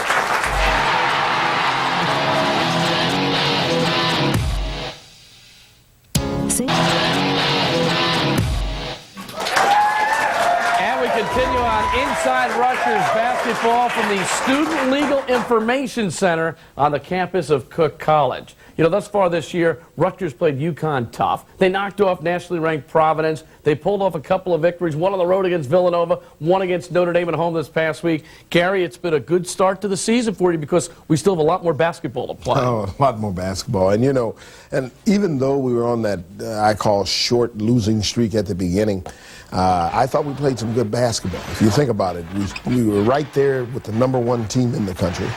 Speaker 14: And we continue on Inside Rutgers Basketball from the Student Legal Information Center on the campus of Cook College. Thus far this year, Rutgers played UConn tough. They knocked off nationally ranked Providence. They pulled off a couple of victories, one on the road against Villanova, one against Notre Dame at home this past week. Gary, it's been a good start to the season for you because we still have a lot more basketball to play.
Speaker 21: Oh, a lot more basketball. And, and even though we were on that, I call short losing streak at the beginning, I thought we played some good basketball. If you think about it, we were right there with the #1 team in the country.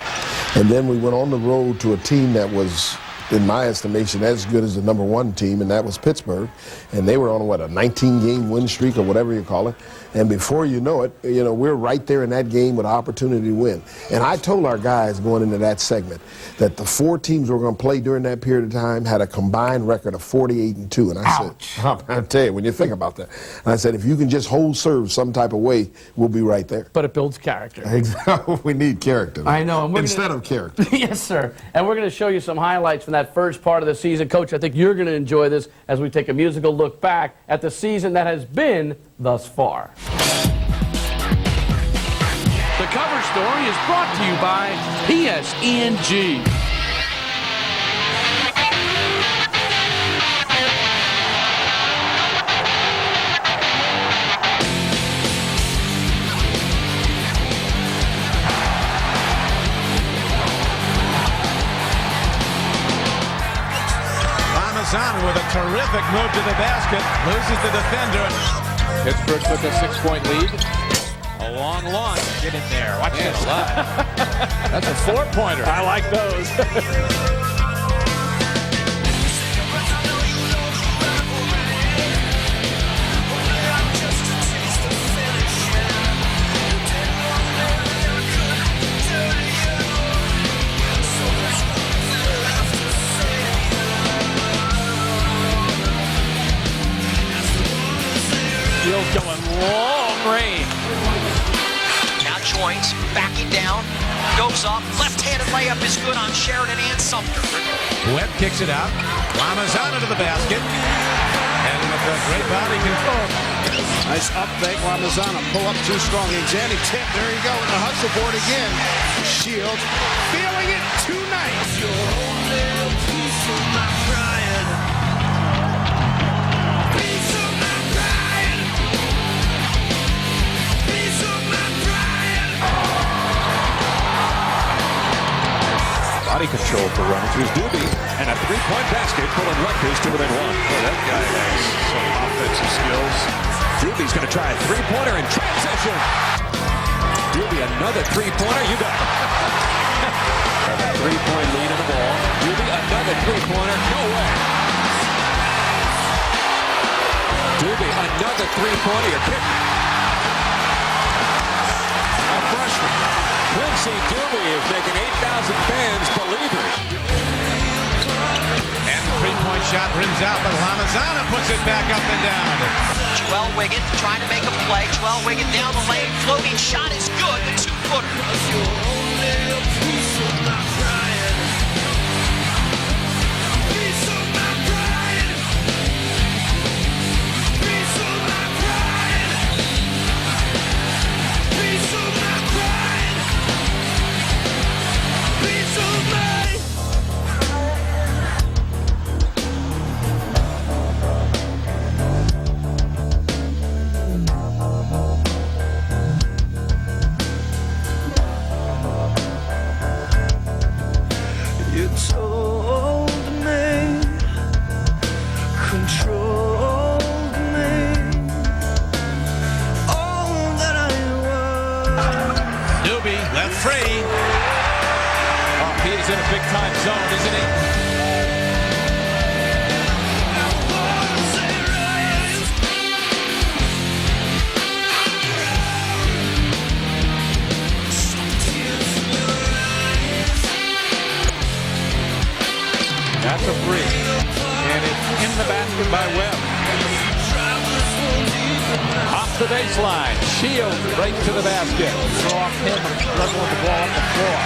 Speaker 21: And then we went on the road to a team that was, in my estimation, as good as the #1 team, and that was Pittsburgh. And they were on, a 19-game win streak or whatever you call it. And before you know it, we're right there in that game with an opportunity to win. And I told our guys going into that segment that the 4 teams we were going to play during that period of time had a combined record of 48-2. And I said, I tell you, when you think about that, and I said, if you can just hold serve some type of way, we'll be right there.
Speaker 14: But it builds character.
Speaker 21: Exactly. We need character.
Speaker 14: I know.
Speaker 21: Instead of character.
Speaker 14: Yes, sir. And we're going to show you some highlights from that first part of the season. Coach, I think you're going to enjoy this as we take a musical look back at the season that has been thus far. The cover story is brought to you by PSENG.
Speaker 17: Lamazana with a terrific move to the basket, loses the defender. Pittsburgh took a 6-point lead. A long launch. Get in there. Watch it. That's a 4-pointer. I like those.
Speaker 12: Shields going long range. Now joins, backing down, goes up, left-handed layup is good on Sheridan and Sumter.
Speaker 17: Webb kicks it out. Lamazana to the basket. And with a great body control. Nice up fake. Lamazana pull up too strong. Exani tip. There you go. In the hustle board again. Shields feeling it tonight. Your only piece of my pride. Piece of my pride. Piece of my pride.
Speaker 12: body control for runners. Here's Doobie, and a three-point basket pulling Rutgers to within one.
Speaker 17: Boy, that guy has some offensive skills.
Speaker 12: Doobie's going to try a three-pointer in transition. Doobie, another three-pointer. You got it. Have a three-point lead in the ball. Doobie, another three-pointer. No way. Doobie, another three-pointer. You're kidding. A freshman. Quincy Doobie is making 8,000 fans believers.
Speaker 17: And the three-point shot rims out, but Lamazana puts it back up and down.
Speaker 7: Joel Wiggins trying to make a play. Joel Wiggins down the lane. Floating shot is good. The two-footer.
Speaker 12: Big-time zone, isn't he? That's a three. And it's in the basket by Webb. Off the baseline. Shields right to the basket. Throw off him. Doesn't want the ball off the floor.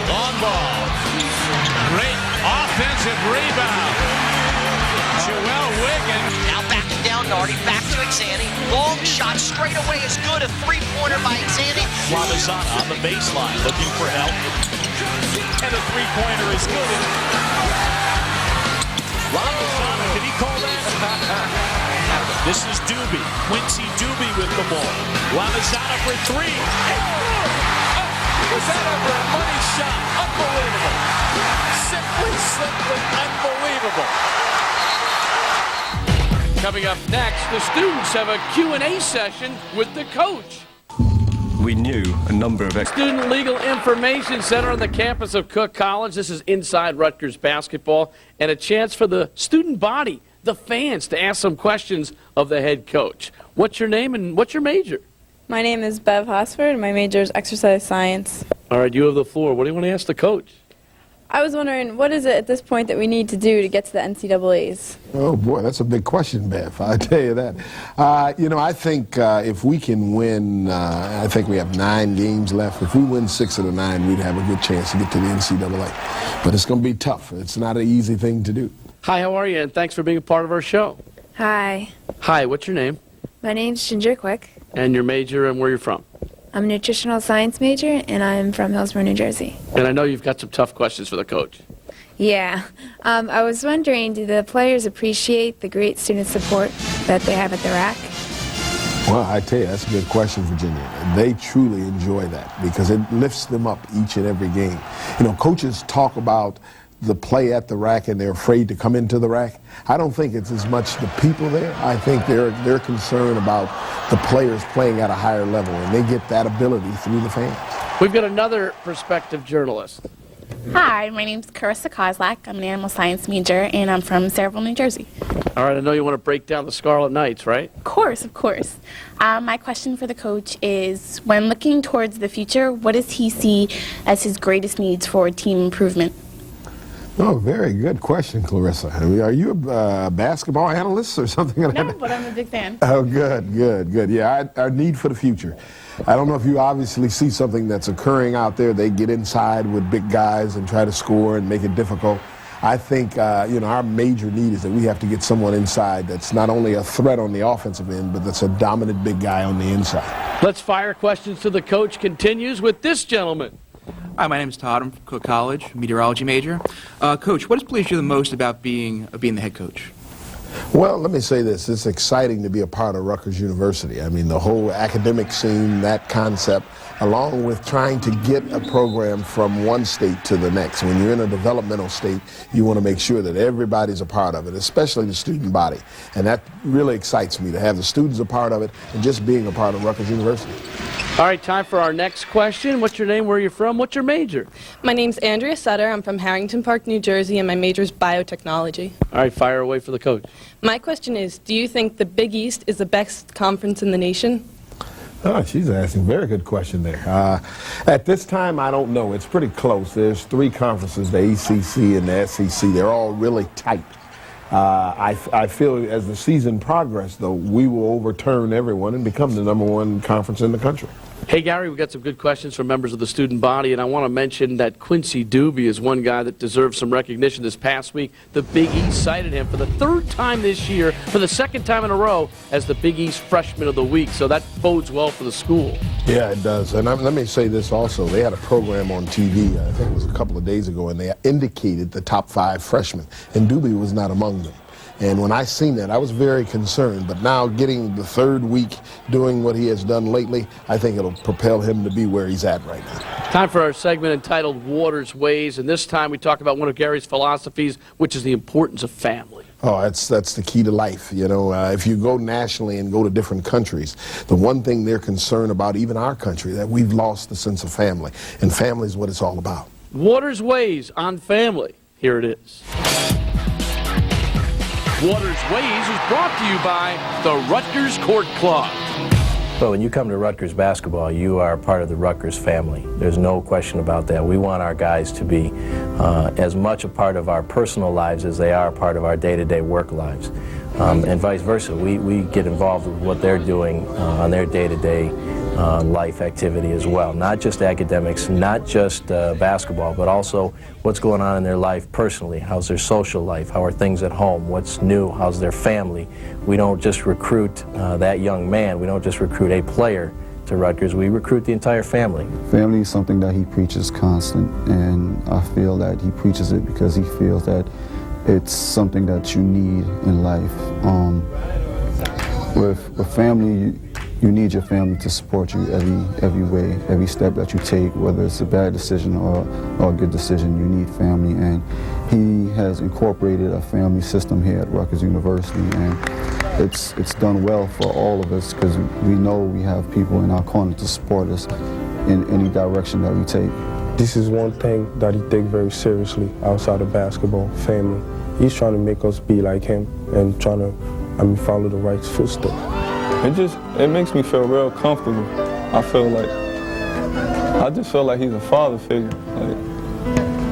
Speaker 12: Long ball. Great offensive rebound. Joel Wiggins.
Speaker 7: Now backing down Nardi. Back to Exani. Long shot straight away is good. A three-pointer by Exani.
Speaker 12: Lamazana on the baseline looking for help. And a three-pointer is good. Lamazana, did he call that? This is Doobie. Quincy Doobie with the ball. Lamazana for three. Was that ever a money shot? Unbelievable. Simply unbelievable.
Speaker 14: Coming up next, the students have a Q&A session with the coach.
Speaker 13: We knew a number of
Speaker 14: Student Legal Information Center on the campus of Cook College. This is inside Rutgers basketball, and a chance for the student body, the fans, to ask some questions of the head coach. What's your name and what's your major?
Speaker 19: My name is Bev Hosford, and my major is exercise science.
Speaker 14: All right, you have the floor. What do you want to ask the coach?
Speaker 19: I was wondering, what is it at this point that we need to do to get to the NCAAs?
Speaker 21: Oh, boy, that's a big question, Bev. I tell you that. I think if we can win, I think we have 9 games left. If we win 6 of the 9, we'd have a good chance to get to the NCAA. But it's going to be tough. It's not an easy thing to do.
Speaker 14: Hi, how are you? And thanks for being a part of our show.
Speaker 19: Hi.
Speaker 14: Hi, what's your name?
Speaker 19: My name's Ginger Quick.
Speaker 14: And your major and where you're from?
Speaker 19: I'm a nutritional science major, and I'm from Hillsborough, New Jersey.
Speaker 14: And I know you've got some tough questions for the coach.
Speaker 19: Yeah. I was wondering, do the players appreciate the great student support that they have at the RAC?
Speaker 21: Well, I tell you, that's a good question, Virginia. They truly enjoy that because it lifts them up each and every game. You know, coaches talk about the play at the RAC and they're afraid to come into the RAC. I don't think it's as much the people there. I think they're concerned about the players playing at a higher level, and they get that ability through the fans.
Speaker 14: We've got another prospective journalist.
Speaker 20: Hi, my name's Carissa Kozlak. I'm an animal science major, and I'm from Saraville, New Jersey.
Speaker 14: All right, I know you want to break down the Scarlet Knights, right?
Speaker 20: Of course, of course. My question for the coach is, when looking towards the future, what does he see as his greatest needs for team improvement?
Speaker 21: Oh, very good question, Clarissa. I mean, are you a basketball analyst or something?
Speaker 20: No, but I'm a big fan.
Speaker 21: Oh, good. Yeah, our need for the future. I don't know if you obviously see something that's occurring out there. They get inside with big guys and try to score and make it difficult. I think, our major need is that we have to get someone inside that's not only a threat on the offensive end, but that's a dominant big guy on the inside.
Speaker 14: Let's fire questions to the coach continues with this gentleman.
Speaker 22: Hi, my name is Todd. I'm from Cook College, meteorology major. Coach, what has pleased you the most about being the head coach?
Speaker 21: Well, let me say this. It's exciting to be a part of Rutgers University. I mean, the whole academic scene, that concept, along with trying to get a program from one state to the next. When you're in a developmental state, you want to make sure that everybody's a part of it, especially the student body. And that really excites me, to have the students a part of it and just being a part of Rutgers University.
Speaker 14: All right, time for our next question. What's your name? Where are you from? What's your major?
Speaker 1: My name's Andrea Sutter. I'm from Harrington Park, New Jersey, and my major is biotechnology.
Speaker 14: All right, fire away for the coach.
Speaker 1: My question is, do you think the Big East is the best conference in the nation?
Speaker 21: Oh, she's asking a very good question there. At this time, I don't know. It's pretty close. There's 3 conferences, the ACC and the SEC. They're all really tight. I feel as the season progresses, though, we will overturn everyone and become the #1 conference in the country.
Speaker 14: Hey, Gary, we've got some good questions from members of the student body, and I want to mention that Quincy Doobie is one guy that deserves some recognition this past week. The Big East cited him for the 3rd time this year, for the 2nd time in a row, as the Big East Freshman of the Week, so that bodes well for the school.
Speaker 21: Yeah, it does. And let me say this also. They had a program on TV, I think it was a couple of days ago, and they indicated the top 5 freshmen, and Doobie was not among them. And when I seen that, I was very concerned. But now getting the 3rd week doing what he has done lately, I think it'll propel him to be where he's at right now.
Speaker 14: Time for our segment entitled Waters Ways, and this time we talk about one of Gary's philosophies, which is the importance of family.
Speaker 21: Oh, that's the key to life. You know, if you go nationally and go to different countries, the one thing they're concerned about, even our country, that we've lost the sense of family. And family is what it's all about.
Speaker 14: Waters Ways on family. Here it is. Waters Ways is brought to you by the Rutgers Court Club.
Speaker 9: Well, when you come to Rutgers Basketball, you are part of the Rutgers family. There's no question about that. We want our guys to be as much a part of our personal lives as they are a part of our day-to-day work lives. And vice versa. We get involved with what they're doing on their day-to-day life activity as well. Not just academics, not just basketball, but also what's going on in their life personally. How's their social life? How are things at home? What's new? How's their family? We don't just recruit that young man. We don't just recruit a player to Rutgers. We recruit the entire family.
Speaker 5: Family is something that he preaches constant, and I feel that he preaches it because he feels that it's something that you need in life. With family, you need your family to support you every way, every step that you take, whether it's a bad decision or a good decision. You need family, and he has incorporated a family system here at Rutgers University, and it's done well for all of us because we know we have people in our corner to support us in any direction that we take.
Speaker 10: This is one thing that he takes very seriously outside of basketball, family. He's trying to make us be like him and trying to, follow the right footsteps.
Speaker 4: It makes me feel real comfortable. I just feel like he's a father figure.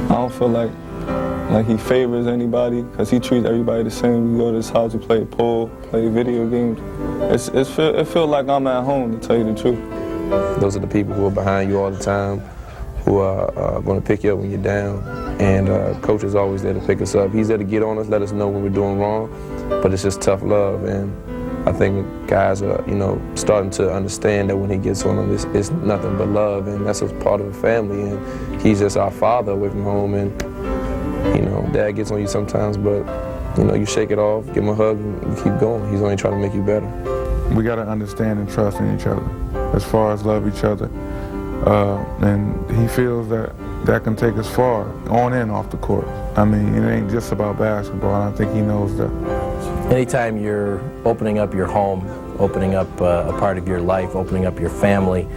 Speaker 4: I don't feel like he favors anybody because he treats everybody the same. You go to his house, you play pool, play video games. It feels like I'm at home, to tell you the truth.
Speaker 9: Those are the people who are behind you all the time, who are going to pick you up when you're down. And Coach is always there to pick us up. He's there to get on us, let us know when we're doing wrong, but it's just tough love. And I think guys are, starting to understand that when he gets on them, it's nothing but love, and that's a part of the family. And he's just our father away from home, and Dad gets on you sometimes, but you shake it off, give him a hug, and you keep going. He's only trying to make you better.
Speaker 2: We got to understand and trust in each other as far as love each other, and he feels that can take us far on and off the court. I mean, it ain't just about basketball, and I think he knows that.
Speaker 9: Anytime you're opening up your home, opening up a part of your life, opening up your family,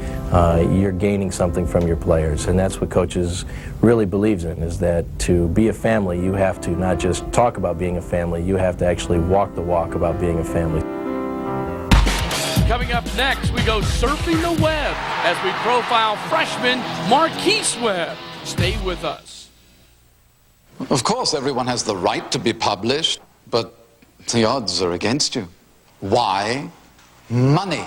Speaker 9: you're gaining something from your players. And that's what coaches really believes in, is that to be a family, you have to not just talk about being a family, you have to actually walk the walk about being a family.
Speaker 14: Coming up next, we go surfing the web as we profile freshman Marquise Webb. Stay with us.
Speaker 16: Of course, everyone has the right to be published, but the odds are against you. Why? Money.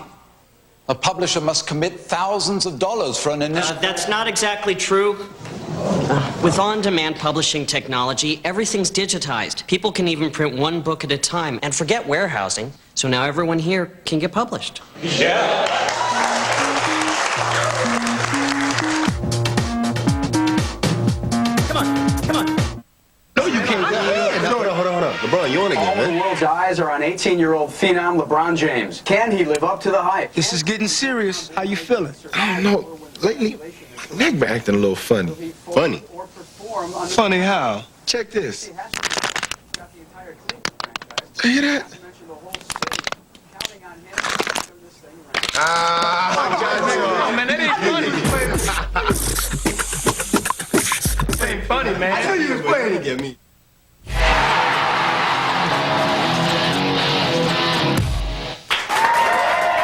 Speaker 16: A publisher must commit thousands of dollars for an initial...
Speaker 7: That's not exactly true. With on-demand publishing technology, everything's digitized. People can even print one book at a time, and forget warehousing. So now everyone here can get published.
Speaker 16: Yeah.
Speaker 24: Come on. No, you can't. Hold on. LeBron, you on again, man.
Speaker 3: His eyes are on 18-year-old phenom LeBron James. Can he live up to the hype?
Speaker 11: This is getting serious. How you feeling? I don't know. Lately, my leg been acting a little funny. Funny? Funny how? Check this. You hear that?
Speaker 12: Oh, man, that ain't funny.
Speaker 11: This ain't funny, man. I knew you was playing to get me.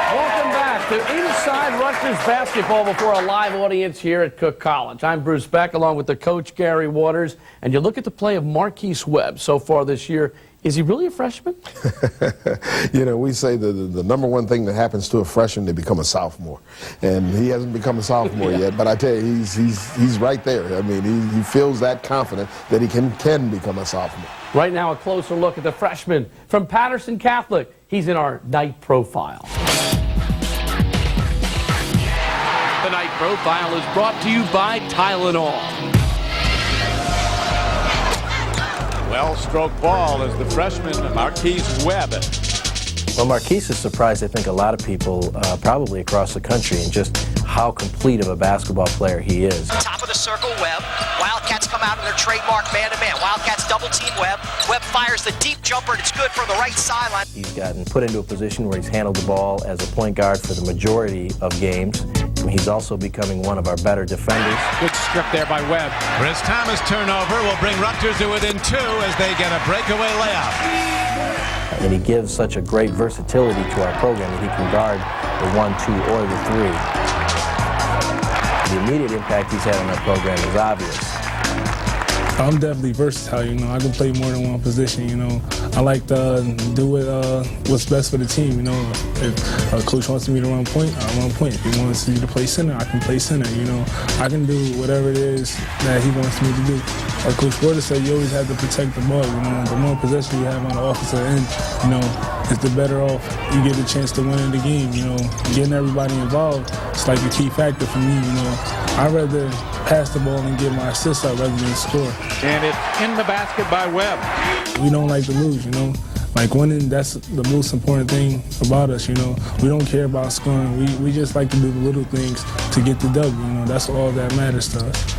Speaker 14: Welcome back to Inside Rutgers Basketball before a live audience here at Cook College. I'm Bruce Beck along with the coach Gary Waters, and you look at the play of Marquise Webb so far this year. Is he really a freshman?
Speaker 21: You know, we say the number one thing that happens to a freshman, they become a sophomore. And he hasn't become a sophomore yet, but I tell you, he's right there. I mean, he feels that confident that he can become a sophomore.
Speaker 14: Right now, a closer look at the freshman from Patterson Catholic. He's in our night profile. The night profile is brought to you by Tylenol.
Speaker 12: Well-stroked ball as the freshman Marquise Webb.
Speaker 15: Well, Marquise is surprised, I think, a lot of people, probably across the country, in just how complete of a basketball player he is.
Speaker 23: Top of the circle, Webb. Wildcats come out in their trademark man-to-man. Wildcats double-team Webb. Webb fires the deep jumper, and it's good from the right sideline.
Speaker 15: He's gotten put into a position where he's handled the ball as a point guard for the majority of games. He's also becoming one of our better defenders.
Speaker 12: Good strip there by Webb.
Speaker 17: Chris Thomas turnover will bring Rutgers to within 2 as they get a breakaway layup.
Speaker 15: And he gives such a great versatility to our program that he can guard the 1, 2, or the 3. The immediate impact he's had on our program is obvious.
Speaker 6: I'm definitely versatile, you know. I can play more than one position, you know. I like to do what's best for the team, you know. If a coach wants me to run point, I run point. If he wants me to play center, I can play center, you know. I can do whatever it is that he wants me to do. Coach Porter said you always have to protect the ball, you know. The more possession you have on the offensive end, you know, it's the better off you get a chance to win in the game, you know. Getting everybody involved, it's like a key factor for me, you know. I'd rather pass the ball and get my assists out rather than score.
Speaker 12: And it's in the basket by Webb.
Speaker 6: We don't like to lose, you know. Like winning, that's the most important thing about us, you know. We don't care about scoring. We just like to do the little things to get the W, you know. That's all that matters to us.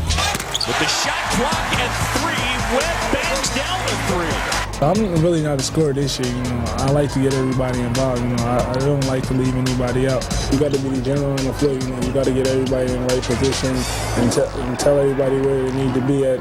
Speaker 12: With the shot clock at 3, Webb bangs down the 3.
Speaker 6: I'm really not a scorer this year, you know. I like to get everybody involved, you know. I don't like to leave anybody out. You got to be the general on the floor, you know. You got to get everybody in the right position and tell everybody where they need to be at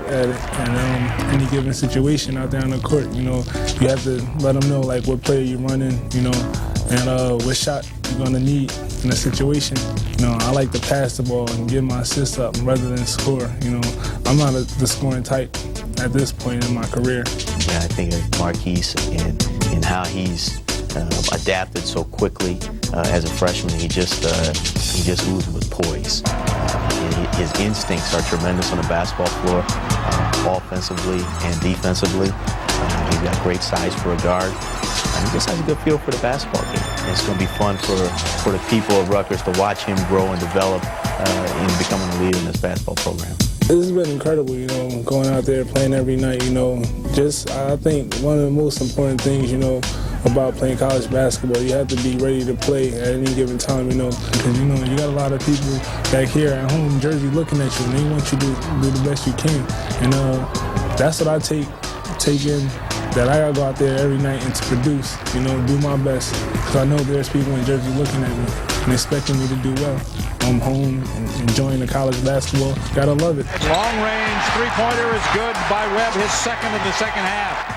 Speaker 6: any given situation out there on the court, you know. You have to let them know, like, what player you're running, you know, and what shot you're going to need in a situation. You know, I like to pass the ball and get my assists up rather than score, you know. I'm not the scoring type at this point in my career.
Speaker 18: Yeah, I think Marquise and how he's adapted so quickly as a freshman, he just oozes with poise. His instincts are tremendous on the basketball floor, offensively and defensively. He's got great size for a guard. He just has a good feel for the basketball game. And it's going to be fun for the people of Rutgers to watch him grow and develop in becoming a leader in this basketball program.
Speaker 6: This has been incredible, you know, going out there, playing every night, you know. I think one of the most important things, you know, about playing college basketball, you have to be ready to play at any given time, you know, because, you know, you got a lot of people back here at home in Jersey looking at you, and they want you to do the best you can. And that's what I take in, that I got to go out there every night and to produce, you know, do my best, because I know there's people in Jersey looking at me and expecting me to do well. I'm home and enjoying the college basketball. Gotta love it.
Speaker 12: Long-range three-pointer is good by Webb, his second in the second half.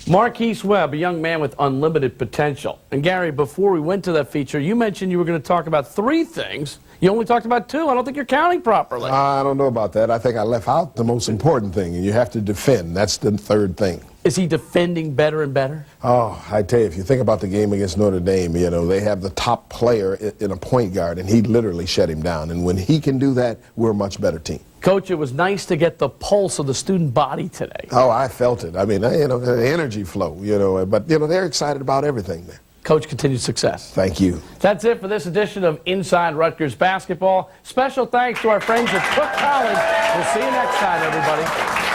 Speaker 14: Marquise Webb, a young man with unlimited potential. And Gary, before we went to that feature, you mentioned you were going to talk about 3 things. You only talked about 2. I don't think you're counting properly.
Speaker 21: I don't know about that. I think I left out the most important thing, and you have to defend. That's the 3rd thing.
Speaker 14: Is he defending better and better?
Speaker 21: Oh, I tell you, if you think about the game against Notre Dame, you know, they have the top player in a point guard, and he literally shut him down. And when he can do that, we're a much better team.
Speaker 14: Coach, it was nice to get the pulse of the student body today.
Speaker 21: Oh, I felt it. I mean, you know, the energy flow, you know, but, you know, they're excited about everything there.
Speaker 14: Coach, continued success.
Speaker 21: Thank you.
Speaker 14: That's it for this edition of Inside Rutgers Basketball. Special thanks to our friends at Cook College. We'll see you next time, everybody.